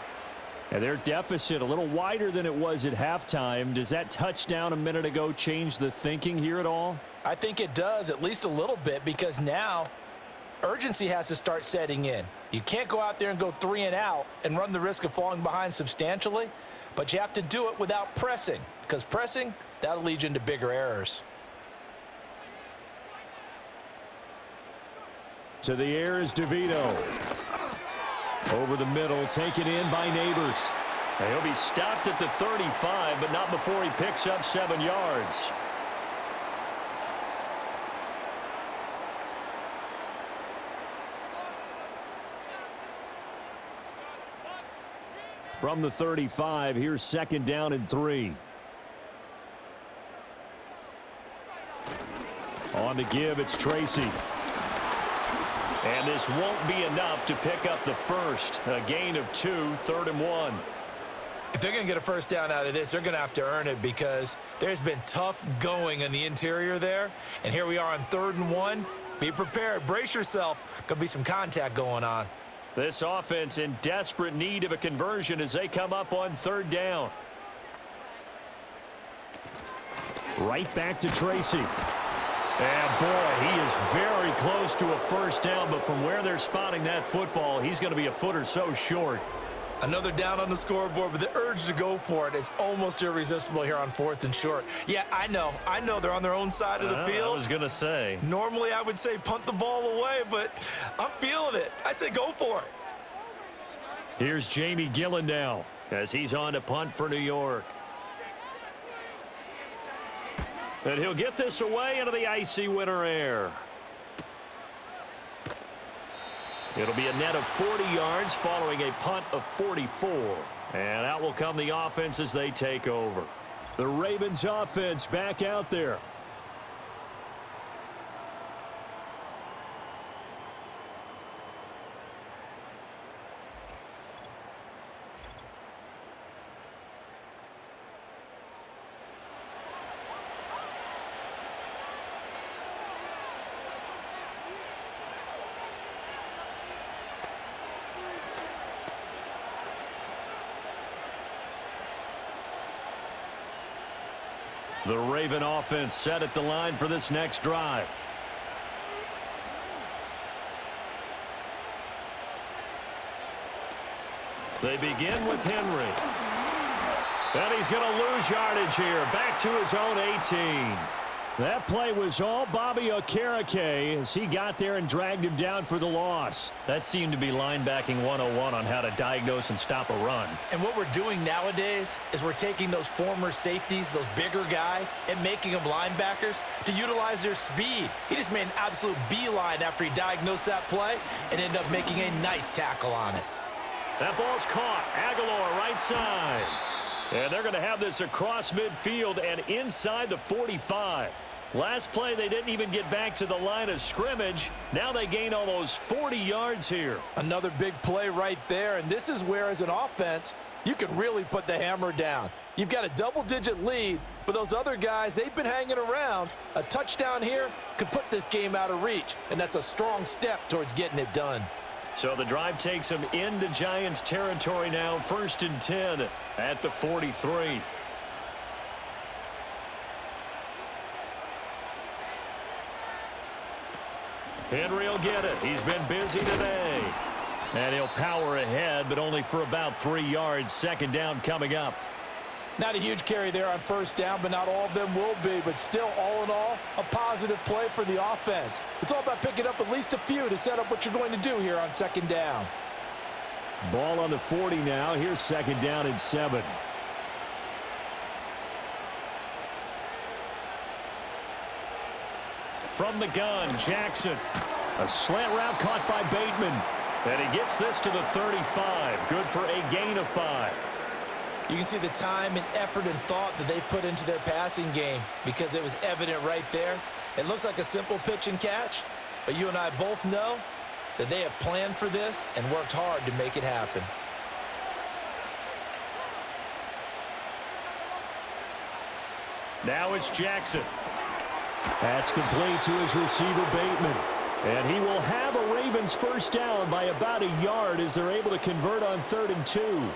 And their deficit a little wider than it was at halftime. Does that touchdown a minute ago change the thinking here at all? I think it does, at least a little bit, because now urgency has to start setting in. You can't go out there and go 3 and out and run the risk of falling behind substantially, but you have to do it without pressing, because pressing, that'll lead you into bigger errors. To the air is DeVito. Over the middle, taken in by Neighbors. And he'll be stopped at the 35, but not before he picks up 7 yards. From the 35, here's second down and 3. On the give, it's Tracy. And this won't be enough to pick up the first. A gain of 2, 3rd and 1. If they're going to get a first down out of this, they're going to have to earn it, because there's been tough going in the interior there. And here we are on 3rd and 1. Be prepared. Brace yourself. Going to be some contact going on. This offense in desperate need of a conversion as they come up on 3rd down. Right back to Tracy. And boy, he is very close to a first down, but from where they're spotting that football, he's going to be a foot or so short. Another down on the scoreboard, but the urge to go for it is almost irresistible here on 4th and short. Yeah, I know they're on their own side of the field. I was going to say. Normally I would say punt the ball away, but I'm feeling it. I say go for it. Here's Jamie Gillen now as he's on to punt for New York. And he'll get this away into the icy winter air. It'll be a net of 40 yards following a punt of 44. And out will come the offense as they take over. The Ravens offense back out there. The Raven offense set at the line for this next drive. They begin with Henry. And he's going to lose yardage here. Back to his own 18. That play was all Bobby Okereke as he got there and dragged him down for the loss. That seemed to be linebacking 101 on how to diagnose and stop a run. And what we're doing nowadays is we're taking those former safeties, those bigger guys, and making them linebackers to utilize their speed. He just made an absolute beeline after he diagnosed that play and ended up making a nice tackle on it. That ball's caught. Aguilar right side. And they're going to have this across midfield and inside the 45. Last play, they didn't even get back to the line of scrimmage. Now they gain almost 40 yards here. Another big play right there, and this is where, as an offense, you can really put the hammer down. You've got a double-digit lead, but those other guys, they've been hanging around. A touchdown here could put this game out of reach, and that's a strong step towards getting it done. So the drive takes them into Giants territory now, 1st and 10 at the 43. Henry will get it. He's been busy today. And he'll power ahead, but only for about 3 yards. 2nd down coming up. Not a huge carry there on 1st down, but not all of them will be. But still, all in all, a positive play for the offense. It's all about picking up at least a few to set up what you're going to do here on 2nd down. Ball on the 40 now. Here's 2nd down and 7. From the gun, Jackson. A slant route caught by Bateman. And he gets this to the 35. Good for a gain of 5. You can see the time and effort and thought that they put into their passing game because it was evident right there. It looks like a simple pitch and catch, but you and I both know that they have planned for this and worked hard to make it happen. Now it's Jackson. That's complete to his receiver, Bateman. And he will have a Ravens 1st down by about a yard as they're able to convert on 3rd and 2.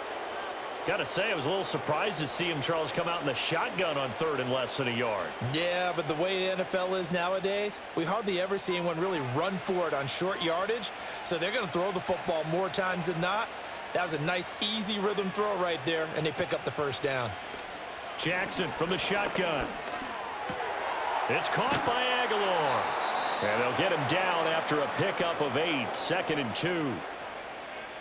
Got to say, I was a little surprised to see him, Charles, come out in the shotgun on 3rd and less than a yard. Yeah, but the way the NFL is nowadays, we hardly ever see anyone really run for it on short yardage. So they're going to throw the football more times than not. That was a nice, easy rhythm throw right there, and they pick up the 1st down. Jackson from the shotgun. It's caught by Aguilar. And they'll get him down after a pickup of 8, 2nd and 2.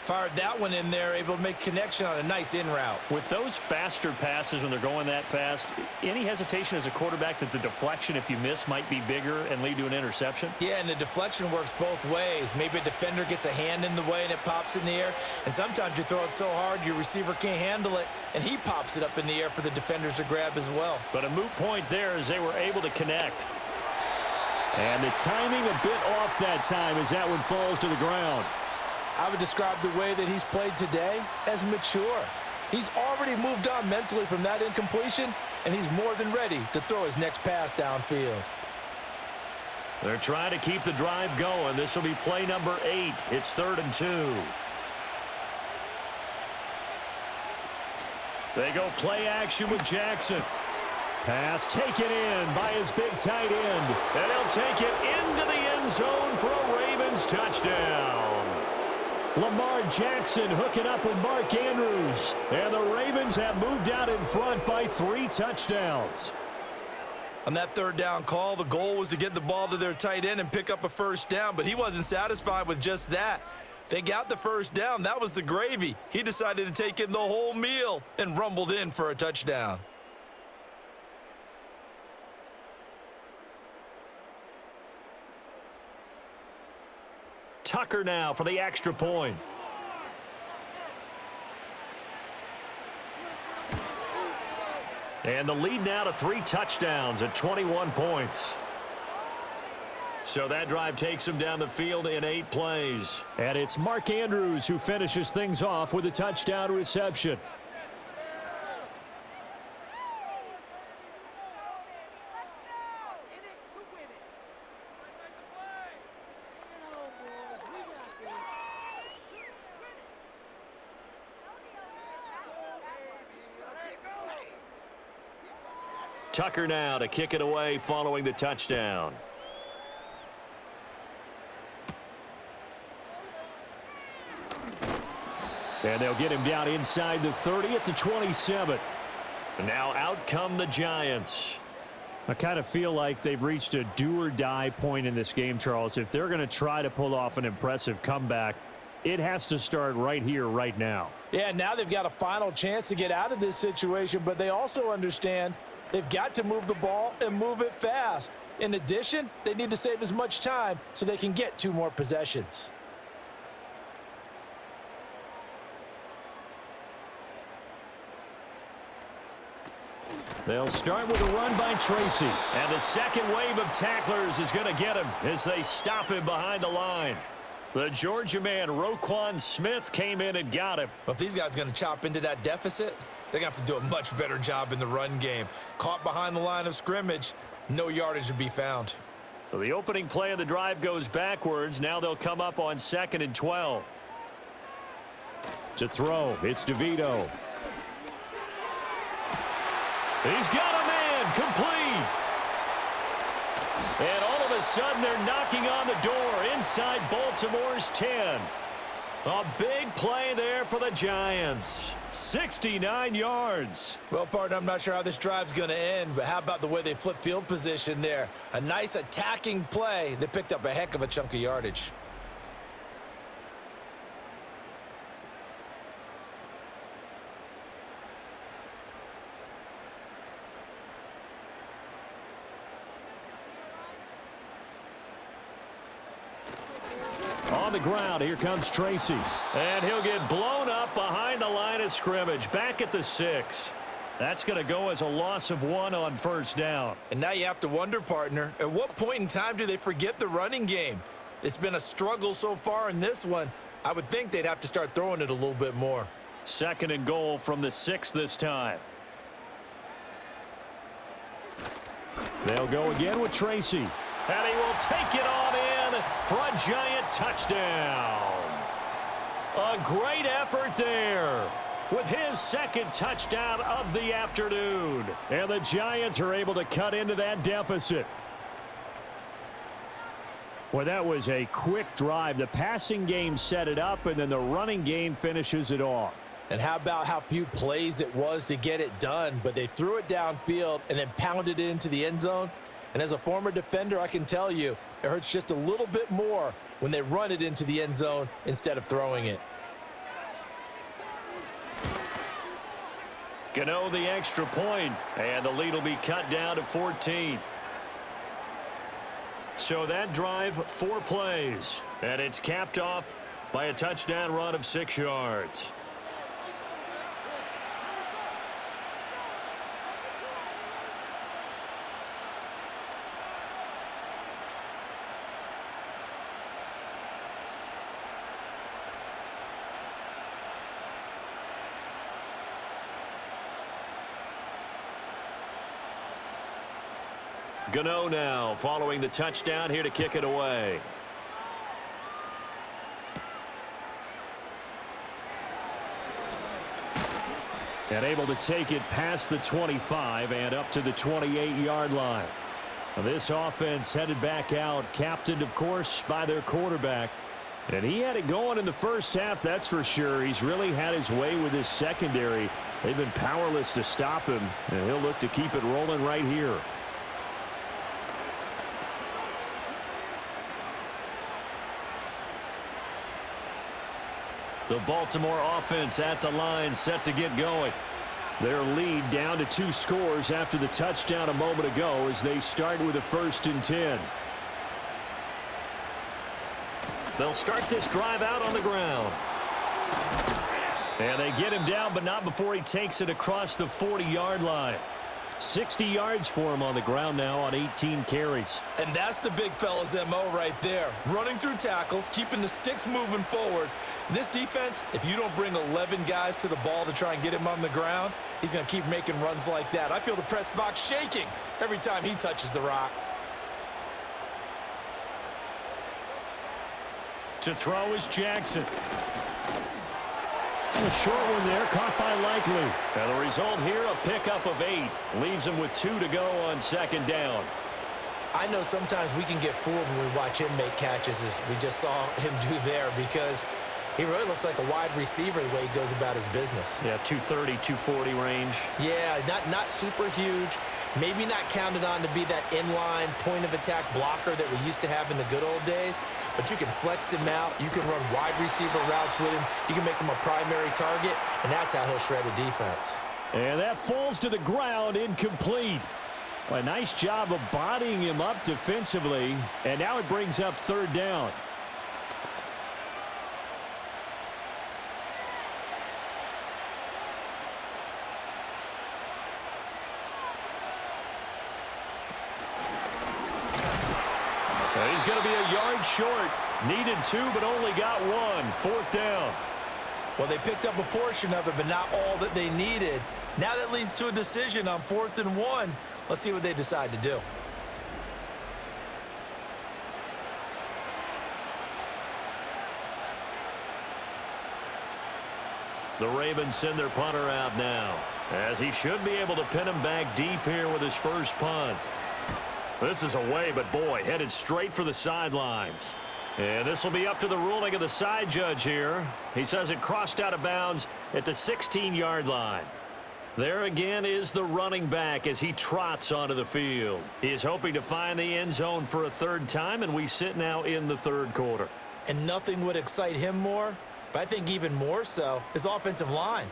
Fired that one in there, able to make connection on a nice in route. With those faster passes when they're going that fast, any hesitation as a quarterback that the deflection, if you miss, might be bigger and lead to an interception? Yeah, and the deflection works both ways. Maybe a defender gets a hand in the way and it pops in the air. And sometimes you throw it so hard your receiver can't handle it, and he pops it up in the air for the defenders to grab as well. But a moot point there as they were able to connect. And the timing a bit off that time as that one falls to the ground. I would describe the way that he's played today as mature. He's already moved on mentally from that incompletion, and he's more than ready to throw his next pass downfield. They're trying to keep the drive going. This will be play number 8. It's 3rd and 2. They go play action with Jackson. Pass taken in by his big tight end. And he'll take it into the end zone for a Ravens touchdown. Lamar Jackson hooking up with Mark Andrews. And the Ravens have moved out in front by 3 touchdowns. On that 3rd down call, the goal was to get the ball to their tight end and pick up a 1st down, but he wasn't satisfied with just that. They got the 1st down. That was the gravy. He decided to take in the whole meal and rumbled in for a touchdown. Tucker now for the extra point. And the lead now to 3 touchdowns at 21 points. So that drive takes him down the field in 8 plays. And it's Mark Andrews who finishes things off with a touchdown reception. Tucker now to kick it away following the touchdown. And they'll get him down inside the 30 at the 27. And now out come the Giants. I kind of feel like they've reached a do-or-die point in this game, Charles. If they're going to try to pull off an impressive comeback, it has to start right here, right now. Yeah, now they've got a final chance to get out of this situation, but they also understand they've got to move the ball and move it fast. In addition, they need to save as much time so they can get 2 more possessions. They'll start with a run by Tracy. And the second wave of tacklers is going to get him as they stop him behind the line. The Georgia man, Roquan Smith, came in and got him. But if these guys are going to chop into that deficit, they're going to have to do a much better job in the run game. Caught behind the line of scrimmage, no yardage to be found. So the opening play of the drive goes backwards. Now they'll come up on 2nd and 12. To throw, it's DeVito. He's got a man, complete. And all of a sudden, they're knocking on the door inside Baltimore's 10. A big play there for the Giants. 69 yards. Well, partner, I'm not sure how this drive's going to end, but how about the way they flip field position there? A nice attacking play that picked up a heck of a chunk of yardage. On the ground, here comes Tracy. And he'll get blown up behind the line of scrimmage, back at the 6. That's going to go as a loss of 1 on 1st down. And now you have to wonder, partner, at what point in time do they forget the running game? It's been a struggle so far in this one. I would think they'd have to start throwing it a little bit more. 2nd and goal from the 6 this time. They'll go again with Tracy. And he will take it on in for a Giant touchdown. A great effort there with his 2nd touchdown of the afternoon. And the Giants are able to cut into that deficit. Well, that was a quick drive. The passing game set it up, and then the running game finishes it off. And how about how few plays it was to get it done, but they threw it downfield and then pounded it into the end zone. And as a former defender, I can tell you, it hurts just a little bit more when they run it into the end zone instead of throwing it. Gano the extra point, and the lead will be cut down to 14. So that drive, 4 plays, and it's capped off by a touchdown run of 6 yards. Gano now following the touchdown here to kick it away. And able to take it past the 25 and up to the 28-yard line. This offense headed back out, captained, of course, by their quarterback. And he had it going in the first half, that's for sure. He's really had his way with his secondary. They've been powerless to stop him, and he'll look to keep it rolling right here. The Baltimore offense at the line, set to get going. Their lead down to 2 scores after the touchdown a moment ago as they start with a 1st and 10. They'll start this drive out on the ground. And they get him down, but not before he takes it across the 40-yard line. 60 yards for him on the ground now on 18 carries. And that's the big fella's MO right there. Running through tackles, keeping the sticks moving forward. This defense, if you don't bring 11 guys to the ball to try and get him on the ground, he's going to keep making runs like that. I feel the press box shaking every time he touches the rock. To throw is Jackson. A short one there, caught by Likely. And the result here, a pickup of 8. Leaves him with 2 to go on second down. I know sometimes we can get fooled when we watch him make catches, as we just saw him do there, because he really looks like a wide receiver the way he goes about his business. Yeah, 230, 240 range. Yeah, not super huge. Maybe not counted on to be that inline point-of-attack blocker that we used to have in the good old days, but you can flex him out. You can run wide receiver routes with him. You can make him a primary target, and that's how he'll shred a defense. And that falls to the ground, incomplete. A nice job of bodying him up defensively, and now it brings up third down. He's going to be a yard short. Needed 2, but only got 1. Fourth down. Well, they picked up a portion of it, but not all that they needed. Now that leads to a decision on 4th and 1. Let's see what they decide to do. The Ravens send their punter out now, as he should be able to pin him back deep here with his first punt. This is away, but boy, headed straight for the sidelines. And this will be up to the ruling of the side judge here. He says it crossed out of bounds at the 16-yard line. There again is the running back as he trots onto the field. He is hoping to find the end zone for a third time, and we sit now in the third quarter. And nothing would excite him more, but I think even more so, his offensive line.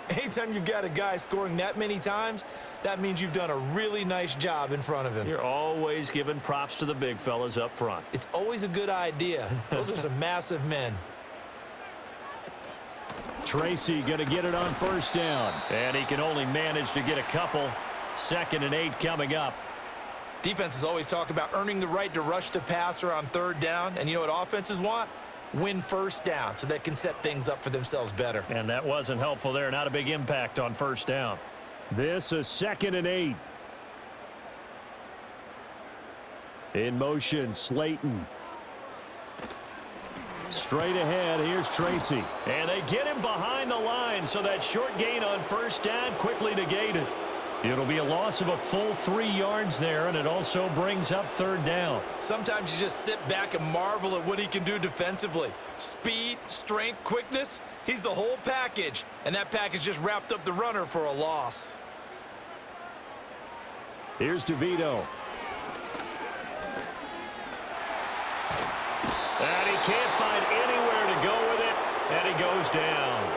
Anytime you've got a guy scoring that many times, that means you've done a really nice job in front of him. You're always giving props to the big fellas up front. It's always a good idea. Those are some massive men. Tracy going to get it on first down. And he can only manage to get a couple. 2nd and 8 coming up. Defenses always talk about earning the right to rush the passer on third down. And you know what offenses want? Win first down so they can set things up for themselves better. And that wasn't helpful there. Not a big impact on first down. This is 2nd and 8. In motion, Slayton. Straight ahead, here's Tracy. And they get him behind the line, so that short gain on first down quickly negated. It'll be a loss of a full 3 yards there, and it also brings up third down. Sometimes you just sit back and marvel at what he can do defensively. Speed, strength, quickness, he's the whole package. And that package just wrapped up the runner for a loss. Here's DeVito. And he can't find anywhere to go with it, and he goes down.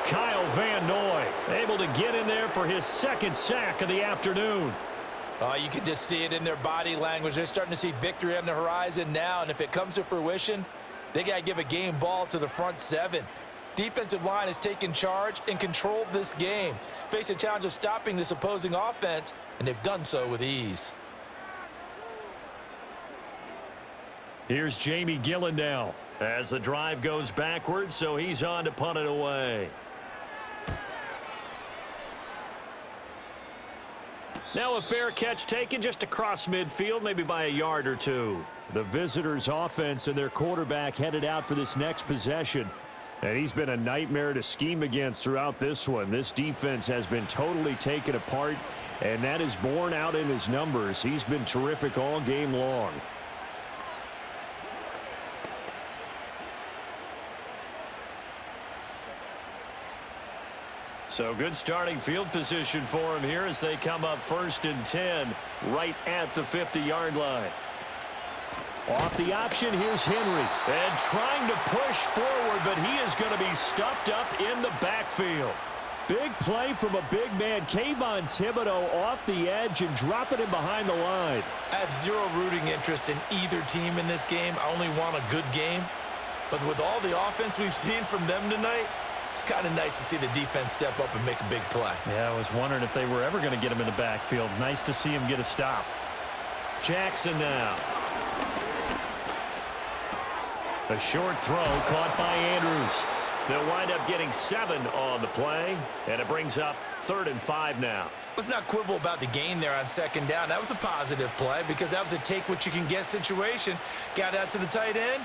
Kyle Van Noy able to get in there for his 2nd sack of the afternoon. You can just see it in their body language. They're starting to see victory on the horizon now, and if it comes to fruition, they got to give a game ball to the front 7. Defensive line has taken charge and controlled this game. Face a challenge of stopping this opposing offense, and they've done so with ease. Here's Jamie Gillen now as the drive goes backwards, so he's on to punt it away. Now a fair catch taken just across midfield, maybe by a yard or 2. The visitors' offense and their quarterback headed out for this next possession. And he's been a nightmare to scheme against throughout this one. This defense has been totally taken apart, and that is borne out in his numbers. He's been terrific all game long. So good starting field position for him here as they come up 1st and 10 right at the 50-yard line. Off the option, here's Henry. And trying to push forward, but he is going to be stuffed up in the backfield. Big play from a big man. Kayvon Thibodeau off the edge and dropping him behind the line. I have zero rooting interest in either team in this game. I only want a good game. But with all the offense we've seen from them tonight, it's kind of nice to see the defense step up and make a big play. Yeah, I was wondering if they were ever going to get him in the backfield. Nice to see him get a stop. Jackson now. A short throw caught by Andrews. They'll wind up getting 7 on the play, and it brings up 3rd and 5 now. Let's not quibble about the gain there on 2nd down. That was a positive play because that was a take-what-you-can-get situation. Got out to the tight end.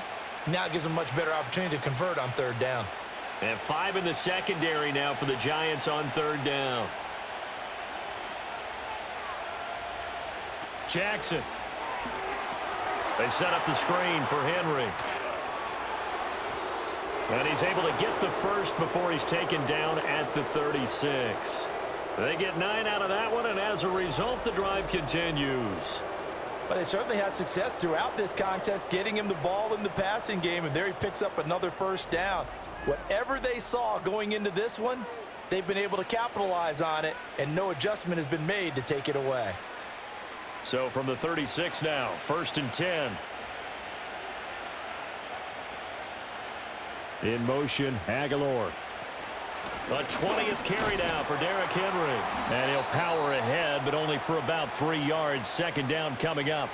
Now it gives them a much better opportunity to convert on 3rd down. And 5 in the secondary now for the Giants on 3rd down. Jackson. They set up the screen for Henry. And he's able to get the first before he's taken down at the 36. They get 9 out of that one, and as a result, the drive continues. But they certainly had success throughout this contest, getting him the ball in the passing game, and there he picks up another 1st down. Whatever they saw going into this one, they've been able to capitalize on it, and no adjustment has been made to take it away. So from the 36 now, 1st and 10. In motion, Aguilar. A 20th carry now for Derrick Henry. And he'll power ahead, but only for about 3 yards. 2nd down coming up.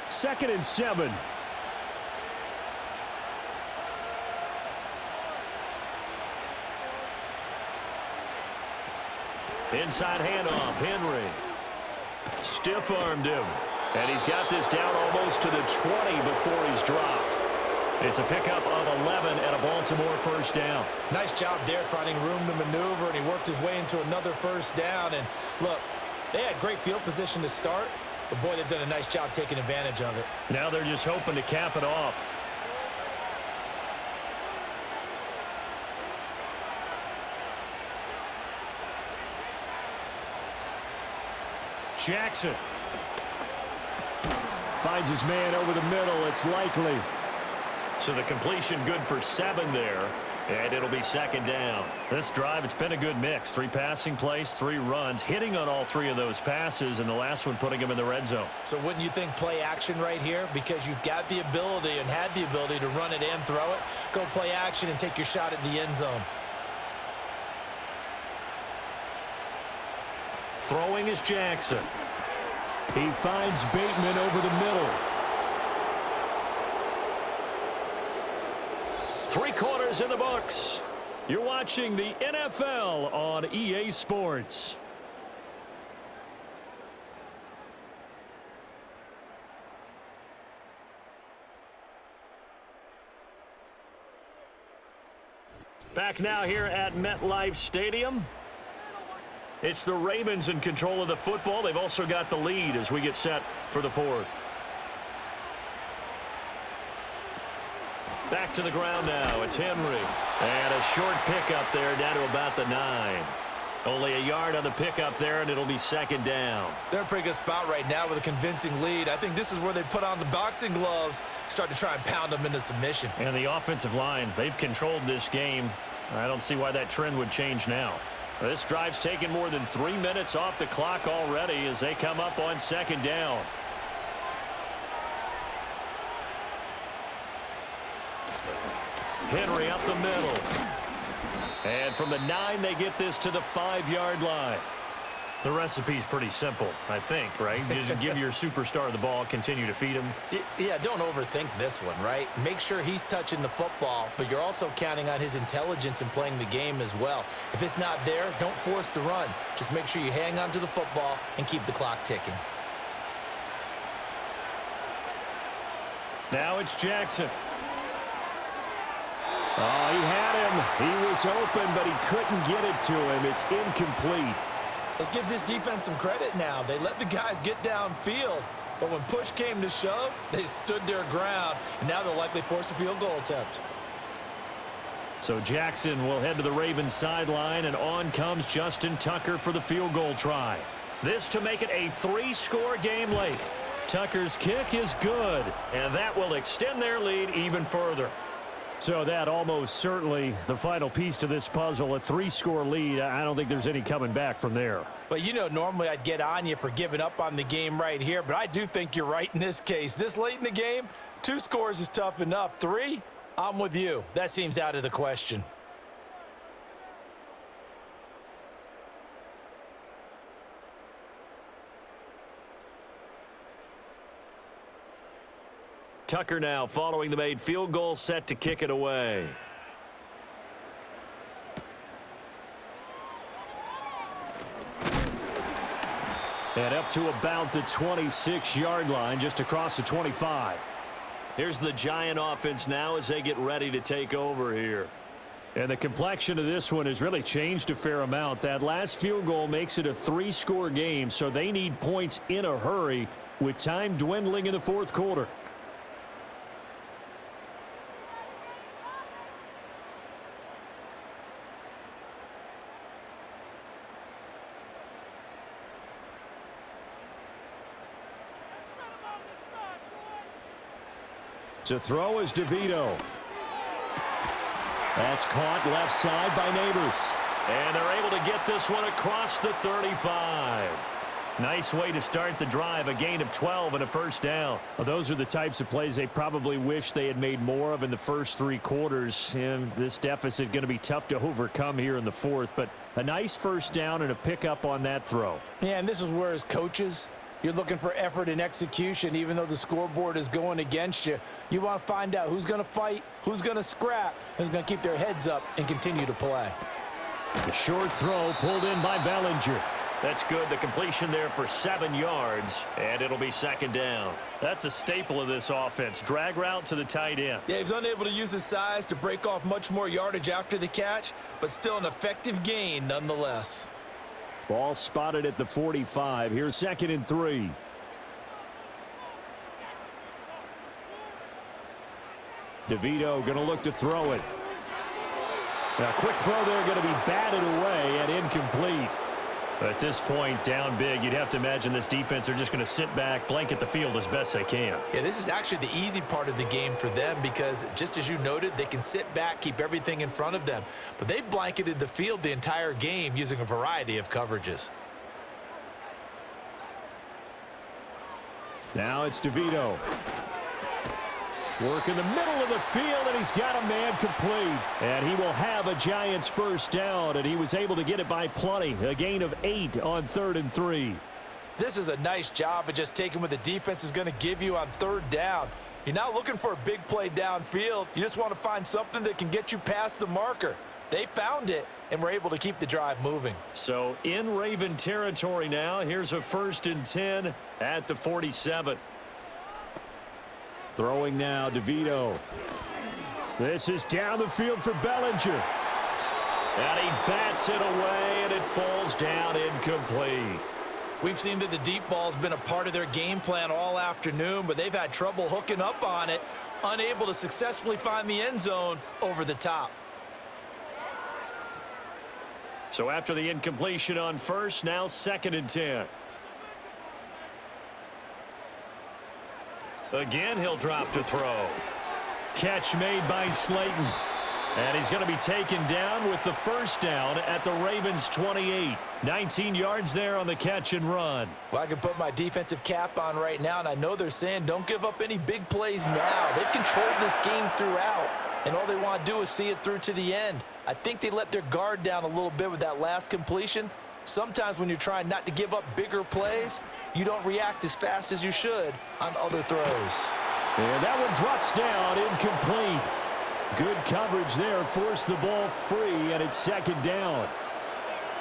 Second and 7. Inside handoff, Henry. Stiff-armed him. And he's got this down almost to the 20 before he's dropped. It's a pickup of 11 and a Baltimore 1st down. Nice job there finding room to maneuver, and he worked his way into another 1st down. And look, they had great field position to start, but boy, they've done a nice job taking advantage of it. Now they're just hoping to cap it off. Jackson finds his man over the middle. It's likely. So the completion good for 7 there, and it'll be 2nd down. This drive, it's been a good mix. 3 passing plays, 3 runs, hitting on all 3 of those passes, and the last one putting him in the red zone. So wouldn't you think play action right here? Because you've got the ability and had the ability to run it and throw it. Go play action and take your shot at the end zone. Throwing is Jackson. He finds Bateman over the middle. 3 quarters in the books. You're watching the NFL on EA Sports. Back now here at MetLife Stadium. It's the Ravens in control of the football. They've also got the lead as we get set for the 4th. Back to the ground now. It's Henry. And a short pickup there down to about the 9. Only a yard on the pickup there, and it'll be 2nd down. They're in a pretty good spot right now with a convincing lead. I think this is where they put on the boxing gloves, start to try and pound them into submission. And the offensive line, they've controlled this game. I don't see why that trend would change now. This drive's taken more than 3 minutes off the clock already as they come up on 2nd down. Henry up the middle. And from the 9, they get this to the 5-yard line. The recipe's pretty simple, I think, right? Just give your superstar the ball, continue to feed him. Yeah, don't overthink this one, right? Make sure he's touching the football, but you're also counting on his intelligence in playing the game as well. If it's not there, don't force the run. Just make sure you hang on to the football and keep the clock ticking. Now it's Jackson. Oh, he had him. He was open, but he couldn't get it to him. It's incomplete. Let's give this defense some credit now. They let the guys get downfield, but when push came to shove, they stood their ground, and now they'll likely force a field goal attempt. So Jackson will head to the Ravens sideline, and on comes Justin Tucker for the field goal try. This to make it a 3-score game late. Tucker's kick is good, and that will extend their lead even further. So that almost certainly the final piece to this puzzle, a 3-score lead. I don't think there's any coming back from there. Well, you know, normally I'd get on you for giving up on the game right here, but I do think you're right in this case. This late in the game, 2 scores is tough enough. 3, I'm with you. That seems out of the question. Tucker now following the made field goal, set to kick it away. And up to about the 26-yard line, just across the 25. Here's the Giant offense now as they get ready to take over here. And the complexion of this one has really changed a fair amount. That last field goal makes it a 3-score game, so they need points in a hurry with time dwindling in the fourth quarter. To throw is DeVito. That's caught left side by Neighbors. And they're able to get this one across the 35. Nice way to start the drive, a gain of 12 and a first down. Well, those are the types of plays they probably wish they had made more of in the first 3 quarters. And this deficit going to be tough to overcome here in the fourth. But a nice first down and a pickup on that throw. Yeah, and this is where as coaches, you're looking for effort and execution. Even though the scoreboard is going against you, you want to find out who's going to fight, who's going to scrap, who's going to keep their heads up and continue to play. The short throw pulled in by Bellinger. That's good. The completion there for 7 yards, and it'll be second down. That's a staple of this offense. Drag route to the tight end. Yeah, he's unable to use his size to break off much more yardage after the catch, but still an effective gain nonetheless. Ball spotted at the 45. Here's 2nd and 3. DeVito going to look to throw it. Now, quick throw there going to be batted away and incomplete. At this point, down big, you'd have to imagine this defense are just going to sit back, blanket the field as best they can. Yeah, this is actually the easy part of the game for them because, just as you noted, they can sit back, keep everything in front of them. But they've blanketed the field the entire game using a variety of coverages. Now it's DeVito. Work in the middle of the field, and he's got a man complete. And he will have a Giants first down, and he was able to get it by plenty. A gain of 8 on 3rd and 3. This is a nice job of just taking what the defense is going to give you on 3rd down. You're not looking for a big play downfield. You just want to find something that can get you past the marker. They found it, and were able to keep the drive moving. So in Raven territory now, here's a 1st and 10 at the 47. Throwing now, DeVito. This is down the field for Bellinger. And he bats it away, and it falls down incomplete. We've seen that the deep ball has been a part of their game plan all afternoon, but they've had trouble hooking up on it, unable to successfully find the end zone over the top. So after the incompletion on 1st, now 2nd and 10. Again, he'll drop to throw. Catch made by Slayton. And he's going to be taken down with the first down at the Ravens 28. 19 yards there on the catch and run. Well, I can put my defensive cap on right now, and I know they're saying don't give up any big plays now. They've controlled this game throughout, and all they want to do is see it through to the end. I think they let their guard down a little bit with that last completion. Sometimes when you're trying not to give up bigger plays, you don't react as fast as you should on other throws. And that one drops down, incomplete. Good coverage there, forced the ball free, and it's 2nd down.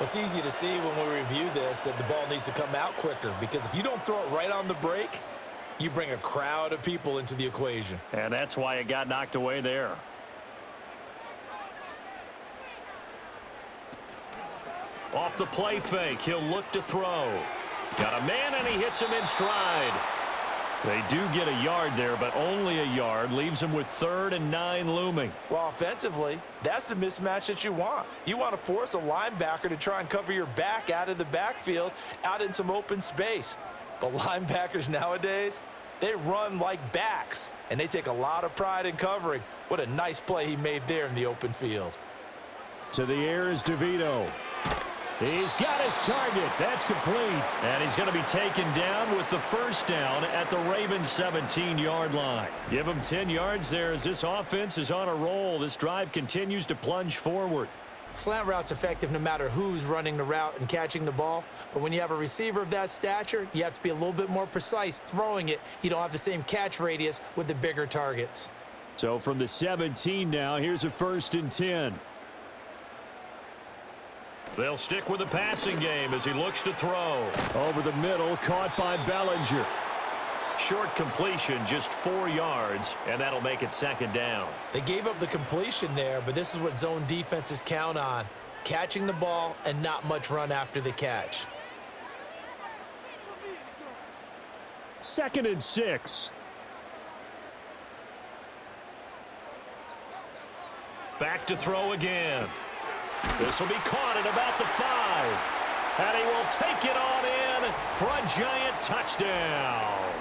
It's easy to see when we review this that the ball needs to come out quicker, because if you don't throw it right on the break, you bring a crowd of people into the equation. And that's why it got knocked away there. Off the play fake, he'll look to throw. Got a man, and he hits him in stride. They do get a yard there, but only a yard. Leaves them with 3rd and 9 looming. Well, offensively, that's the mismatch that you want. You want to force a linebacker to try and cover your back out of the backfield, out in some open space. But linebackers nowadays, they run like backs, and they take a lot of pride in covering. What a nice play he made there in the open field. To the air is DeVito. He's got his target. That's complete. And he's going to be taken down with the first down at the Ravens 17-yard line. Give him 10 yards there as this offense is on a roll. This drive continues to plunge forward. Slant route's effective no matter who's running the route and catching the ball. But when you have a receiver of that stature, you have to be a little bit more precise throwing it. You don't have the same catch radius with the bigger targets. So from the 17 now, here's a 1st and 10. They'll stick with the passing game as he looks to throw. Over the middle, caught by Bellinger. Short completion, just 4 yards, and that'll make it 2nd down. They gave up the completion there, but this is what zone defenses count on. Catching the ball and not much run after the catch. 2nd and 6. Back to throw again. This will be caught at about the 5. And he will take it on in for a giant touchdown.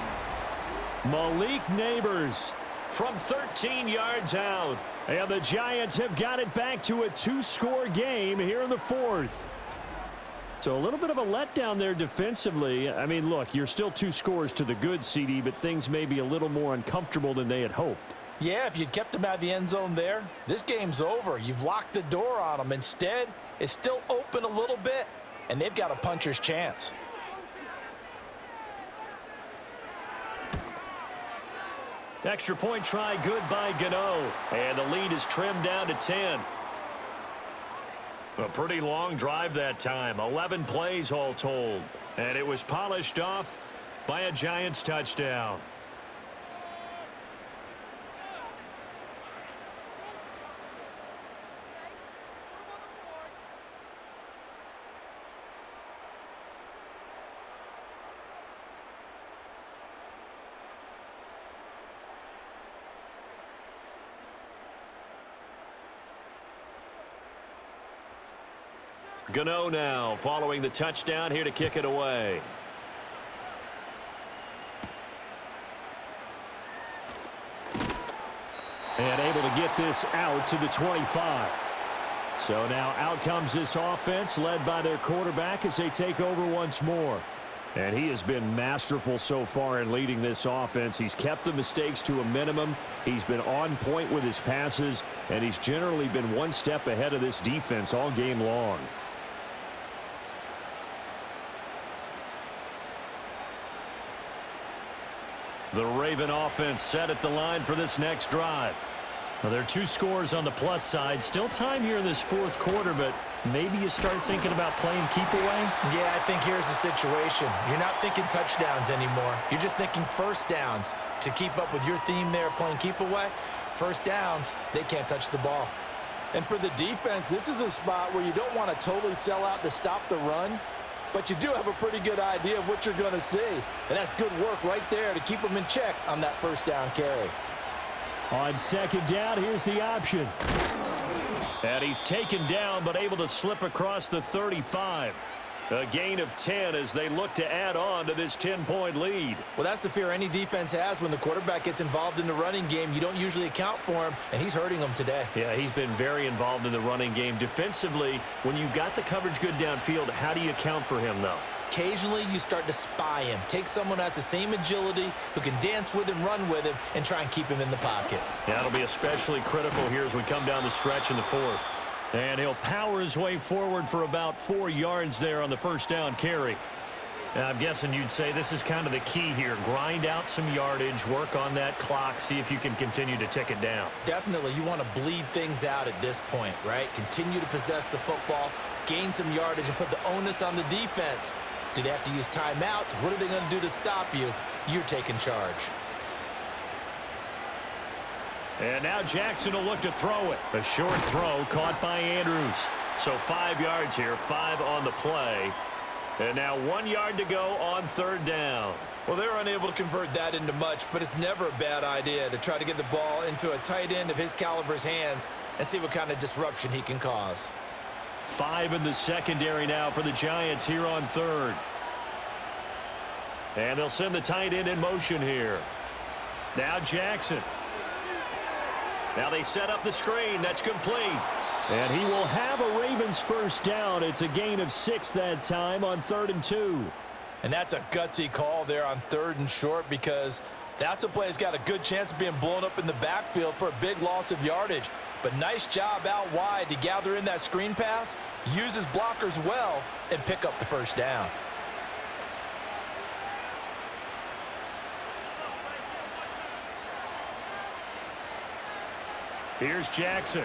Malik Neighbors From 13 yards out. And the Giants have got it back to a 2-score game here in the 4th. So a little bit of a letdown there defensively. I mean, look, you're still 2 scores to the good, CD, but things may be a little more uncomfortable than they had hoped. Yeah, if you'd kept him out of the end zone there, this game's over. You've locked the door on him. Instead, it's still open a little bit, and they've got a puncher's chance. Extra point try good by Gano. And the lead is trimmed down to 10. A pretty long drive that time. 11 plays all told. And it was polished off by a Giants touchdown. Gano now following the touchdown here to kick it away. And able to get this out to the 25. So now out comes this offense led by their quarterback as they take over once more. And he has been masterful so far in leading this offense. He's kept the mistakes to a minimum. He's been on point with his passes, and he's generally been one step ahead of this defense all game long. The Raven offense set at the line for this next drive. Well, there are 2 scores on the plus side. Still time here in this 4th quarter, but maybe you start thinking about playing keep away? Yeah, I think here's the situation. You're not thinking touchdowns anymore. You're just thinking first downs. To keep up with your theme there, playing keep away, first downs, they can't touch the ball. And for the defense, this is a spot where you don't want to totally sell out to stop the run, but you do have a pretty good idea of what you're going to see. And that's good work right there to keep them in check on that first down carry. On 2nd down, here's the option. And he's taken down but able to slip across the 35. A gain of 10 as they look to add on to this 10-point lead. Well, that's the fear any defense has when the quarterback gets involved in the running game. You don't usually account for him, and he's hurting them today. Yeah, he's been very involved in the running game. Defensively, when you've got the coverage good downfield, how do you account for him, though? Occasionally, you start to spy him. Take someone who has the same agility, who can dance with him, run with him, and try and keep him in the pocket. Yeah, that'll be especially critical here as we come down the stretch in the 4th. And he'll power his way forward for about 4 yards there on the first down carry. And I'm guessing you'd say this is kind of the key here. Grind out some yardage, work on that clock, see if you can continue to tick it down. Definitely, you want to bleed things out at this point, right? Continue to possess the football, gain some yardage, and put the onus on the defense. Do they have to use timeouts? What are they going to do to stop you? You're taking charge. And now Jackson will look to throw it. A short throw caught by Andrews. So 5 yards here, 5 on the play. And now 1 yard to go on 3rd down. Well, they're unable to convert that into much, but it's never a bad idea to try to get the ball into a tight end of his caliber's hands and see what kind of disruption he can cause. 5 in the secondary now for the Giants here on 3rd. And they'll send the tight end in motion here. Now Jackson. Now they set up the screen. That's complete. And he will have a Ravens first down. It's a gain of 6 that time on 3rd and 2. And that's a gutsy call there on 3rd and short because that's a play that's got a good chance of being blown up in the backfield for a big loss of yardage. But nice job out wide to gather in that screen pass, use his blockers well, and pick up the first down. Here's Jackson.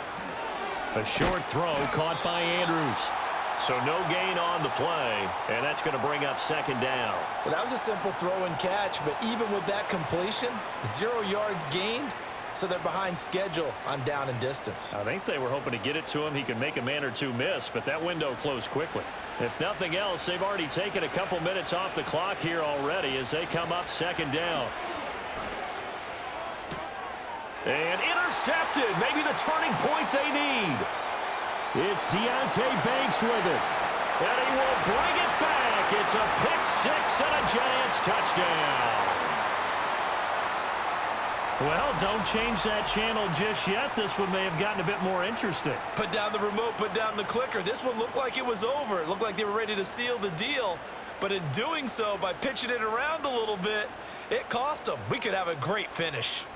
A short throw caught by Andrews. So no gain on the play, and that's going to bring up second down. Well, that was a simple throw and catch, but even with that completion, 0 yards gained, so they're behind schedule on down and distance. I think they were hoping to get it to him. He could make a man or two miss, but that window closed quickly. If nothing else, they've already taken a couple minutes off the clock here already as they come up second down. And intercepted. Maybe the turning point they need. It's Deonte Banks with it. And he will bring it back. It's a pick six and a Giants touchdown. Well, don't change that channel just yet. This one may have gotten a bit more interesting. Put down the remote, put down the clicker. This one looked like it was over. It looked like they were ready to seal the deal. But in doing so, by pitching it around a little bit, it cost them. We could have a great finish.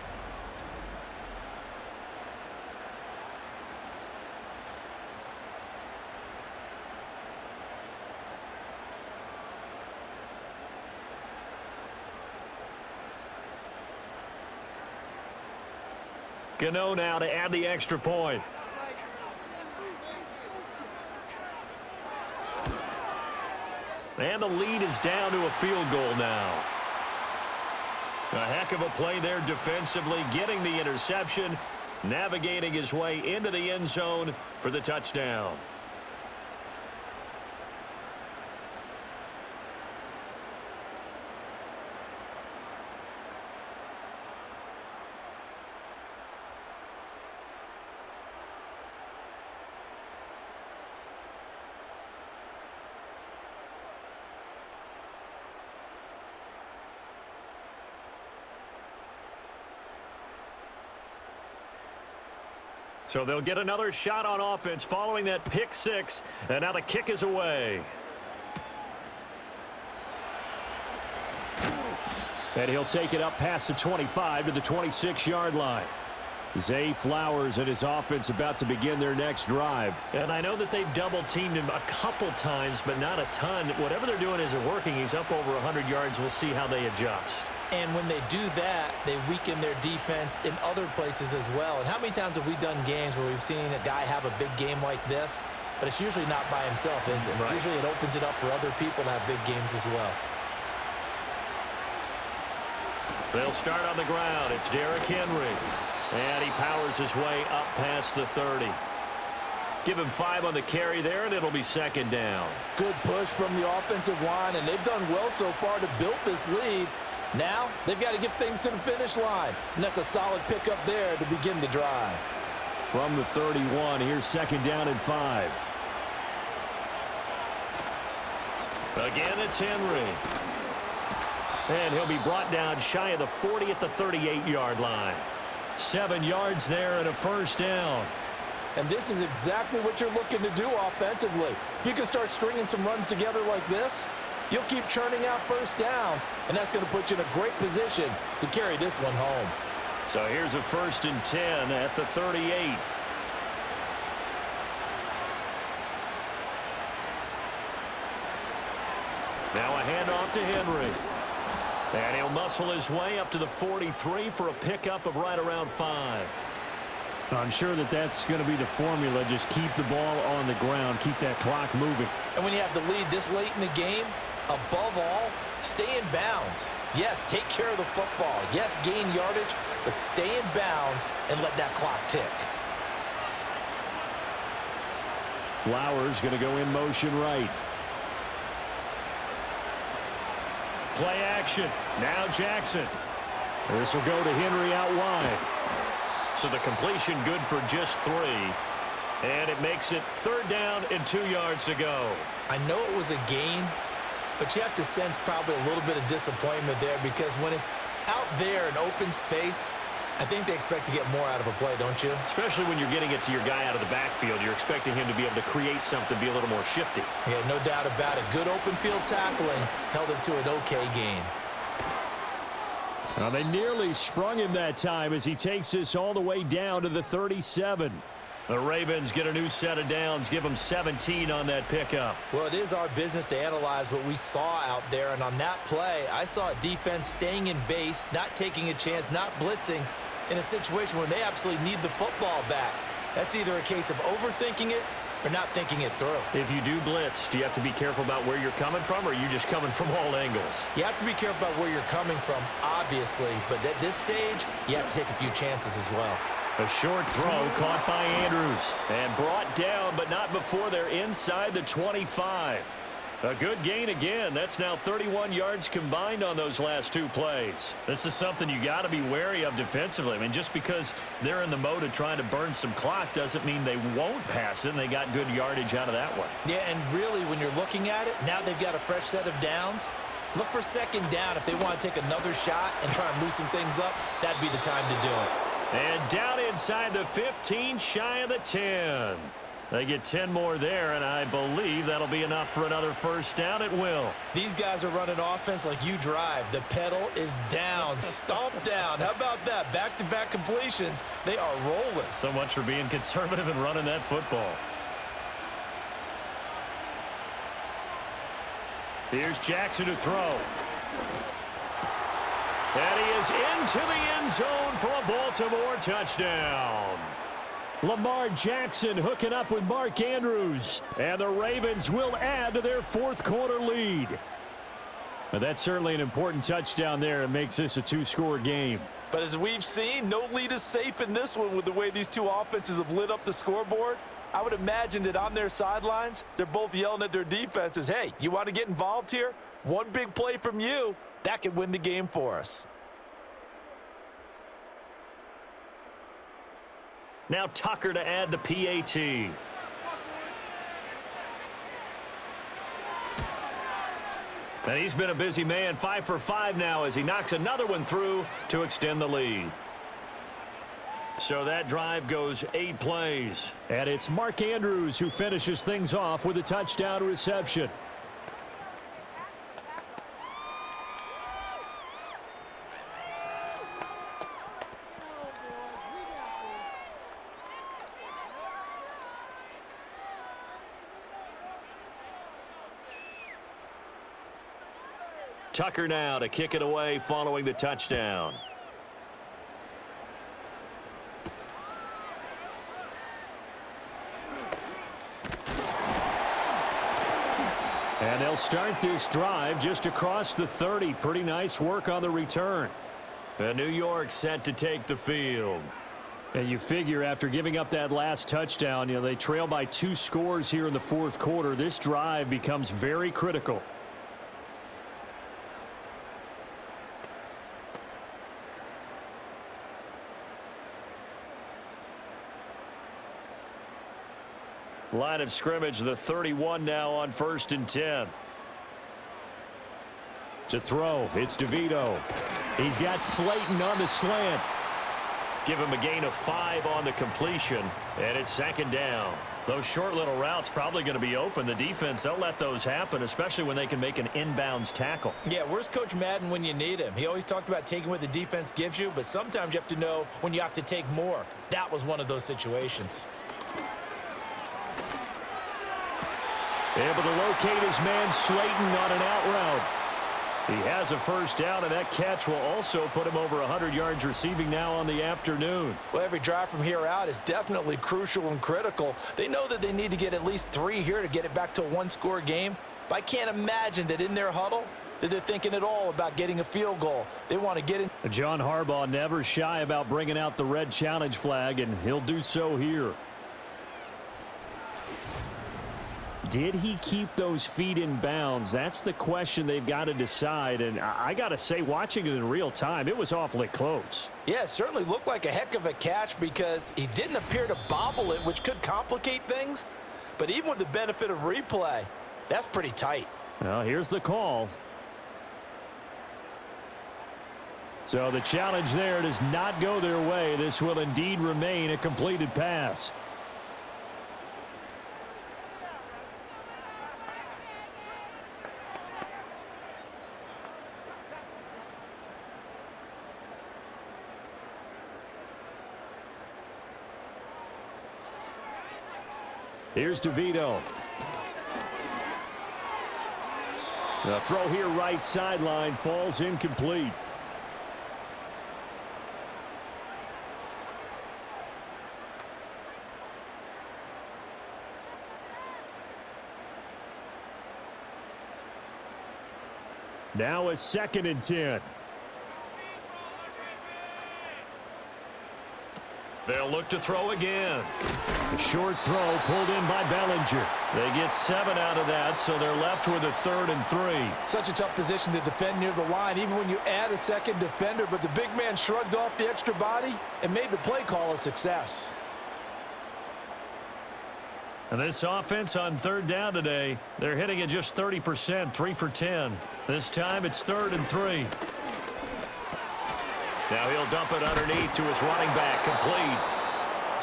Gano now to add the extra point. And the lead is down to a field goal now. A heck of a play there defensively, getting the interception, navigating his way into the end zone for the touchdown. So they'll get another shot on offense following that pick six, and now the kick is away. And he'll take it up past the 25 to the 26-yard line. Zay Flowers and his offense about to begin their next drive. And I know that they've double-teamed him a couple times, but not a ton. Whatever they're doing isn't working. He's up over 100 yards. We'll see how they adjust. And when they do that, they weaken their defense in other places as well. And how many times have we done games where we've seen a guy have a big game like this, but it's usually not by himself, is it? Right. Usually it opens it up for other people to have big games as well. They'll start on the ground. It's Derrick Henry. And he powers his way up past the 30. Give him 5 on the carry there, and it'll be second down. Good push from the offensive line, and they've done well so far to build this lead. Now they've got to get things to the finish line, and that's a solid pickup there to begin the drive. From the 31, here's second down and 5. Again, it's Henry. And he'll be brought down shy of the 40 at the 38-yard line. 7 yards there and a first down. And this is exactly what you're looking to do offensively. If you can start stringing some runs together like this, you'll keep churning out first downs, and that's going to put you in a great position to carry this one home. So here's a 1st and 10 at the 38. Now a handoff to Henry. And he'll muscle his way up to the 43 for a pickup of right around 5. I'm sure that that's going to be the formula. Just keep the ball on the ground. Keep that clock moving. And when you have the lead this late in the game, above all, stay in bounds. Yes, take care of the football. Yes, gain yardage, but stay in bounds and let that clock tick. Flowers going to go in motion right. Play action. Now Jackson. This will go to Henry out wide. So the completion good for just 3. And it makes it 3rd down and 2 yards to go. I know it was a gain, but you have to sense probably a little bit of disappointment there, because when it's out there in open space, I think they expect to get more out of a play, don't you? Especially when you're getting it to your guy out of the backfield. You're expecting him to be able to create something, be a little more shifty. Yeah, no doubt about it. Good open field tackling held it to an okay gain. Well, they nearly sprung him that time as he takes this all the way down to the 37. The Ravens get a new set of downs, give them 17 on that pickup. Well, it is our business to analyze what we saw out there, and on that play, I saw a defense staying in base, not taking a chance, not blitzing, in a situation where they absolutely need the football back. That's either a case of overthinking it or not thinking it through. If you do blitz, do you have to be careful about where you're coming from, or are you just coming from all angles? You have to be careful about where you're coming from, obviously, but at this stage, you have to take a few chances as well. A short throw caught by Andrews and brought down, but not before they're inside the 25. A good gain again. That's now 31 yards combined on those last two plays. This is something you got to be wary of defensively. I mean, just because they're in the mode of trying to burn some clock doesn't mean they won't pass it, and they got good yardage out of that one. Yeah, and really, when you're looking at it, now they've got a fresh set of downs. Look for second down. If they want to take another shot and try and loosen things up, that'd be the time to do it. And down inside the 15, shy of the 10. They get 10 more there, and I believe that'll be enough for another first down. It will. These guys are running offense like you drive. The pedal is down, stomp down. How about that? Back-to-back completions. They are rolling. So much for being conservative and running that football. Here's Jackson to throw. And he is into the end zone for a Baltimore touchdown. Lamar Jackson hooking up with Mark Andrews. And the Ravens will add to their fourth quarter lead. But that's certainly an important touchdown there. It makes this a two-score game. But as we've seen, no lead is safe in this one with the way these two offenses have lit up the scoreboard. I would imagine that on their sidelines, they're both yelling at their defenses, hey, you want to get involved here? One big play from you, that could win the game for us. Now Tucker to add the PAT. And he's been a busy man, 5 for 5 now as he knocks another one through to extend the lead. So that drive goes 8 plays. And it's Mark Andrews who finishes things off with a touchdown reception. Tucker now to kick it away following the touchdown. And they'll start this drive just across the 30. Pretty nice work on the return. And New York set to take the field. And you figure after giving up that last touchdown, they trail by 2 scores here in the fourth quarter. This drive becomes very critical. Line of scrimmage, the 31 now on 1st and 10. To throw, it's DeVito. He's got Slayton on the slant. Give him a gain of 5 on the completion, and it's 2nd down. Those short little routes probably going to be open. The defense, they'll let those happen, especially when they can make an inbounds tackle. Yeah, where's Coach Madden when you need him? He always talked about taking what the defense gives you, but sometimes you have to know when you have to take more. That was one of those situations. Able to locate his man Slayton on an out route. He has a first down, and that catch will also put him over 100 yards receiving now on the afternoon. Well, every drive from here out is definitely crucial and critical. They know that they need to get at least 3 here to get it back to a 1-score game. But I can't imagine that in their huddle that they're thinking at all about getting a field goal. They want to get in. John Harbaugh never shy about bringing out the red challenge flag, and he'll do so here. Did he keep those feet in bounds? That's the question they've got to decide. And I got to say, watching it in real time, it was awfully close. Yeah, it certainly looked like a heck of a catch because he didn't appear to bobble it, which could complicate things. But even with the benefit of replay, that's pretty tight. Well, here's the call. So the challenge there does not go their way. This will indeed remain a completed pass. Here's DeVito. The throw here right sideline falls incomplete. Now a 2nd and 10. They'll look to throw again. A short throw pulled in by Bellinger. They get 7 out of that, so they're left with a 3rd and 3. Such a tough position to defend near the line, even when you add a second defender, but the big man shrugged off the extra body and made the play call a success. And this offense on 3rd down today, they're hitting it just 30%, 3 for 10. This time it's 3rd and 3. Now he'll dump it underneath to his running back, complete.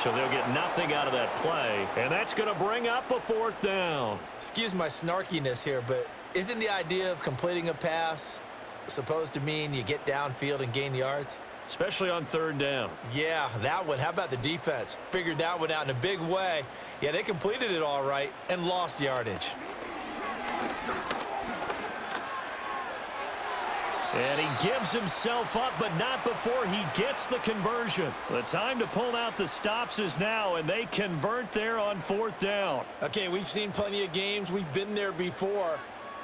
So they'll get nothing out of that play, and that's going to bring up a 4th down. Excuse my snarkiness here, but isn't the idea of completing a pass supposed to mean you get downfield and gain yards? Especially on 3rd down. Yeah, that one. How about the defense? Figured that one out in a big way. Yeah, they completed it all right and lost yardage. And he gives himself up, but not before he gets the conversion. The time to pull out the stops is now, and they convert there on 4th down. Okay, we've seen plenty of games. We've been there before.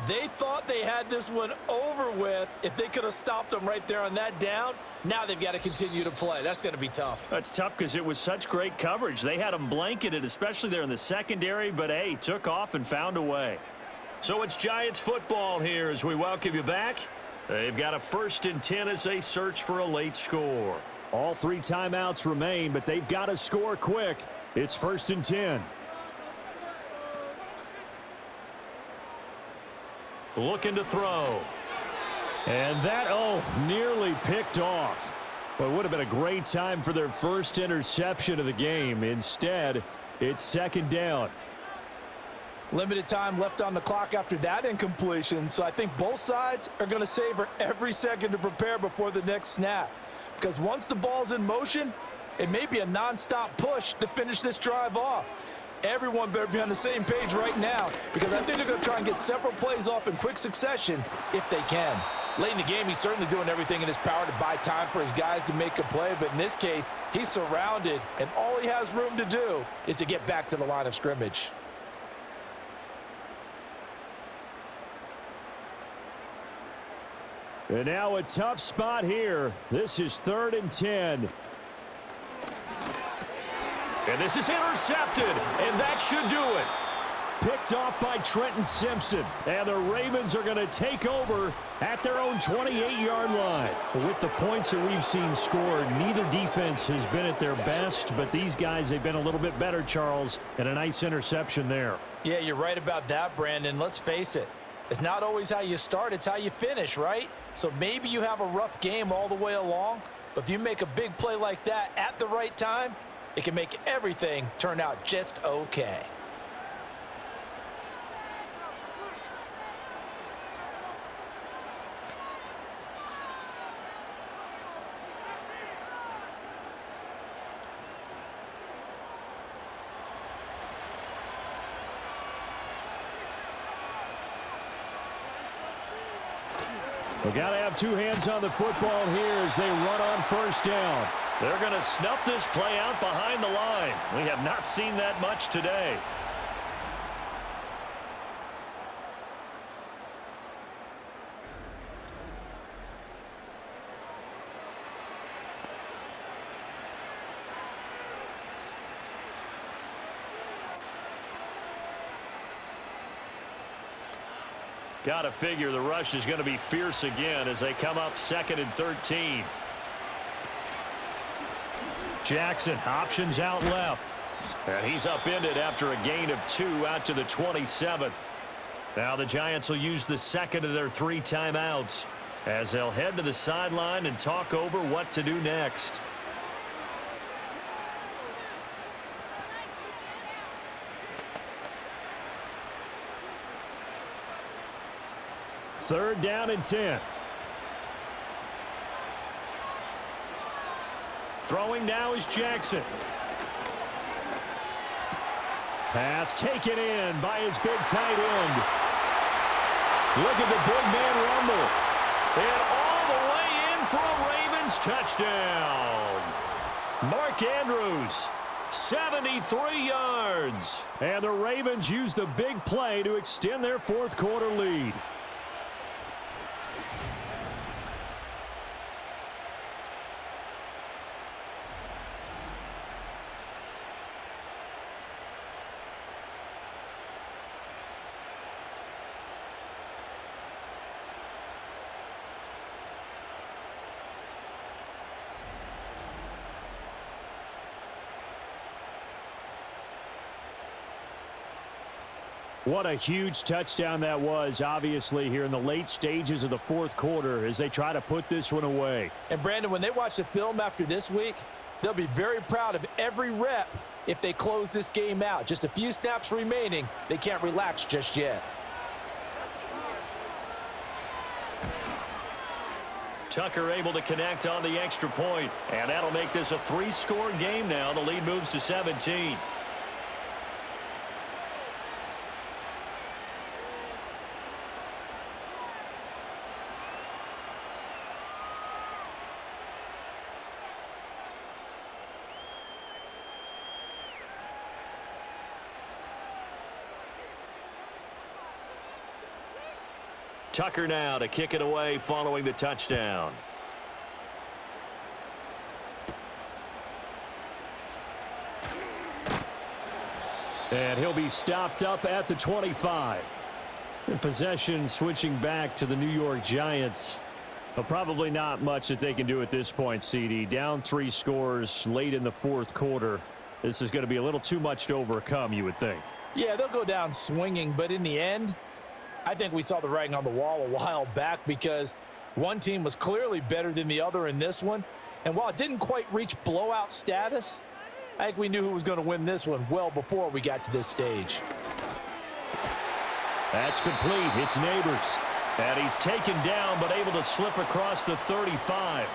They thought they had this one over with if they could have stopped them right there on that down. Now they've got to continue to play. That's going to be tough. That's tough because it was such great coverage. They had them blanketed, especially there in the secondary, but, hey, took off and found a way. So it's Giants football here as we welcome you back. They've got a 1st and 10 as they search for a late score. All 3 timeouts remain, but they've got to score quick. It's 1st and 10. Looking to throw. And that, nearly picked off. Well, it would have been a great time for their first interception of the game. Instead, it's 2nd down. Limited time left on the clock after that incompletion, so I think both sides are going to savor every second to prepare before the next snap. Because once the ball's in motion, it may be a nonstop push to finish this drive off. Everyone better be on the same page right now, because I think they're going to try and get several plays off in quick succession if they can. Late in the game, he's certainly doing everything in his power to buy time for his guys to make a play, but in this case, he's surrounded, and all he has room to do is to get back to the line of scrimmage. And now a tough spot here. This is 3rd and 10. And this is intercepted, and that should do it. Picked off by Trenton Simpson. And the Ravens are going to take over at their own 28-yard line. With the points that we've seen scored, neither defense has been at their best, but these guys, they've been a little bit better, Charles, and a nice interception there. Yeah, you're right about that, Brandon. Let's face it. It's not always how you start, it's how you finish, right? So maybe you have a rough game all the way along, but if you make a big play like that at the right time, it can make everything turn out just okay. We've got to have 2 hands on the football here as they run on 1st down. They're going to snuff this play out behind the line. We have not seen that much today. Got to figure the rush is going to be fierce again as they come up 2nd and 13. Jackson options out left. And he's upended after a gain of 2 out to the 27. Now the Giants will use the 2nd of their 3 timeouts as they'll head to the sideline and talk over what to do next. Third down and 10. Throwing now is Jackson. Pass taken in by his big tight end. Look at the big man rumble. And all the way in for a Ravens touchdown. Mark Andrews, 73 yards. And the Ravens use the big play to extend their fourth quarter lead. What a huge touchdown that was, obviously, here in the late stages of the fourth quarter as they try to put this one away. And, Brandon, when they watch the film after this week, they'll be very proud of every rep if they close this game out. Just a few snaps remaining. They can't relax just yet. Tucker able to connect on the extra point, and that'll make this a 3-score game now. The lead moves to 17. Tucker now to kick it away following the touchdown. And he'll be stopped up at the 25. And possession switching back to the New York Giants. But probably not much that they can do at this point, CD. Down 3 scores late in the fourth quarter. This is going to be a little too much to overcome, you would think. Yeah, they'll go down swinging, but in the end, I think we saw the writing on the wall a while back because one team was clearly better than the other in this one. And while it didn't quite reach blowout status, I think we knew who was going to win this one well before we got to this stage. That's complete. It's Neighbors. And he's taken down but able to slip across the 35.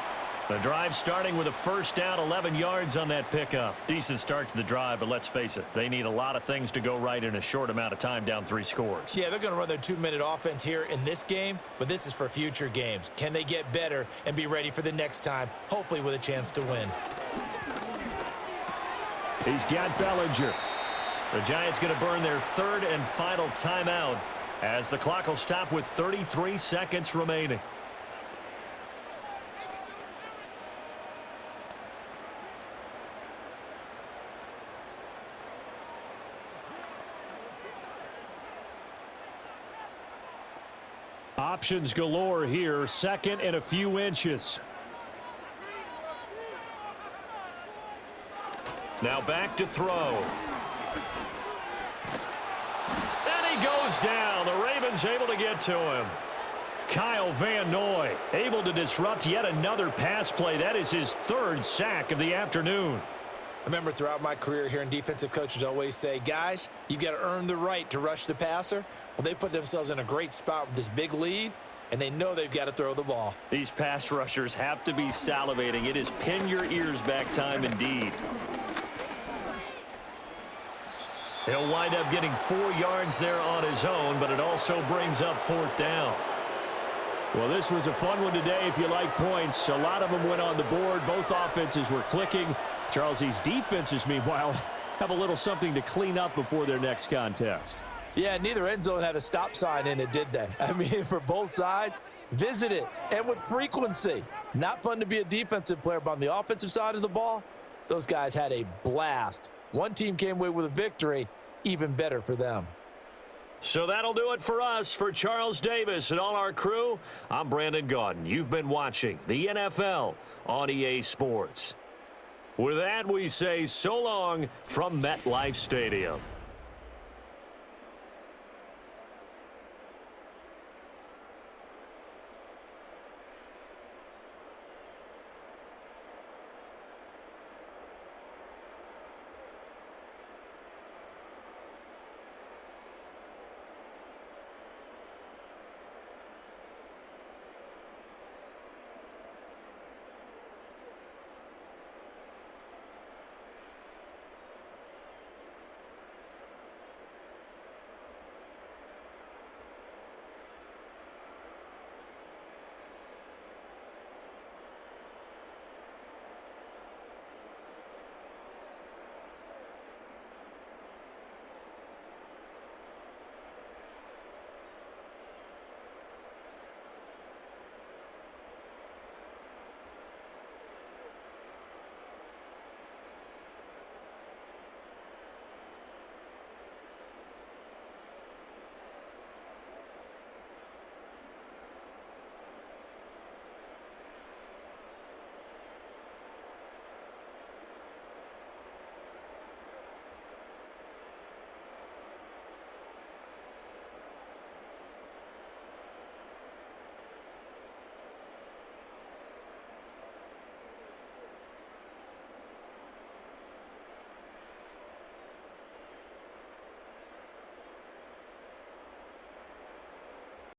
The drive starting with a first down, 11 yards on that pickup. Decent start to the drive, but let's face it, they need a lot of things to go right in a short amount of time, down 3 scores. Yeah, they're going to run their 2-minute offense here in this game, but this is for future games. Can they get better and be ready for the next time, hopefully with a chance to win? He's got Bellinger. The Giants going to burn their 3rd and final timeout as the clock will stop with 33 seconds remaining. Options galore here. 2nd and a few inches. Now back to throw. And he goes down. The Ravens able to get to him. Kyle Van Noy able to disrupt yet another pass play. That is his 3rd sack of the afternoon. I remember throughout my career hearing defensive coaches always say, guys, you got to earn the right to rush the passer. Well, they put themselves in a great spot with this big lead, and they know they've got to throw the ball. These pass rushers have to be salivating. It is pin your ears back time indeed. He'll wind up getting 4 yards there on his own, but it also brings up 4th down. Well, this was a fun one today if you like points. A lot of them went on the board. Both offenses were clicking. Charles, these defenses, meanwhile, have a little something to clean up before their next contest. Yeah, neither end zone had a stop sign in it, did they? I mean, for both sides, visit it, and with frequency. Not fun to be a defensive player, but on the offensive side of the ball, those guys had a blast. One team came away with a victory, even better for them. So that'll do it for us. For Charles Davis and all our crew, I'm Brandon Gaudin. You've been watching the NFL on EA Sports. With that, we say so long from MetLife Stadium.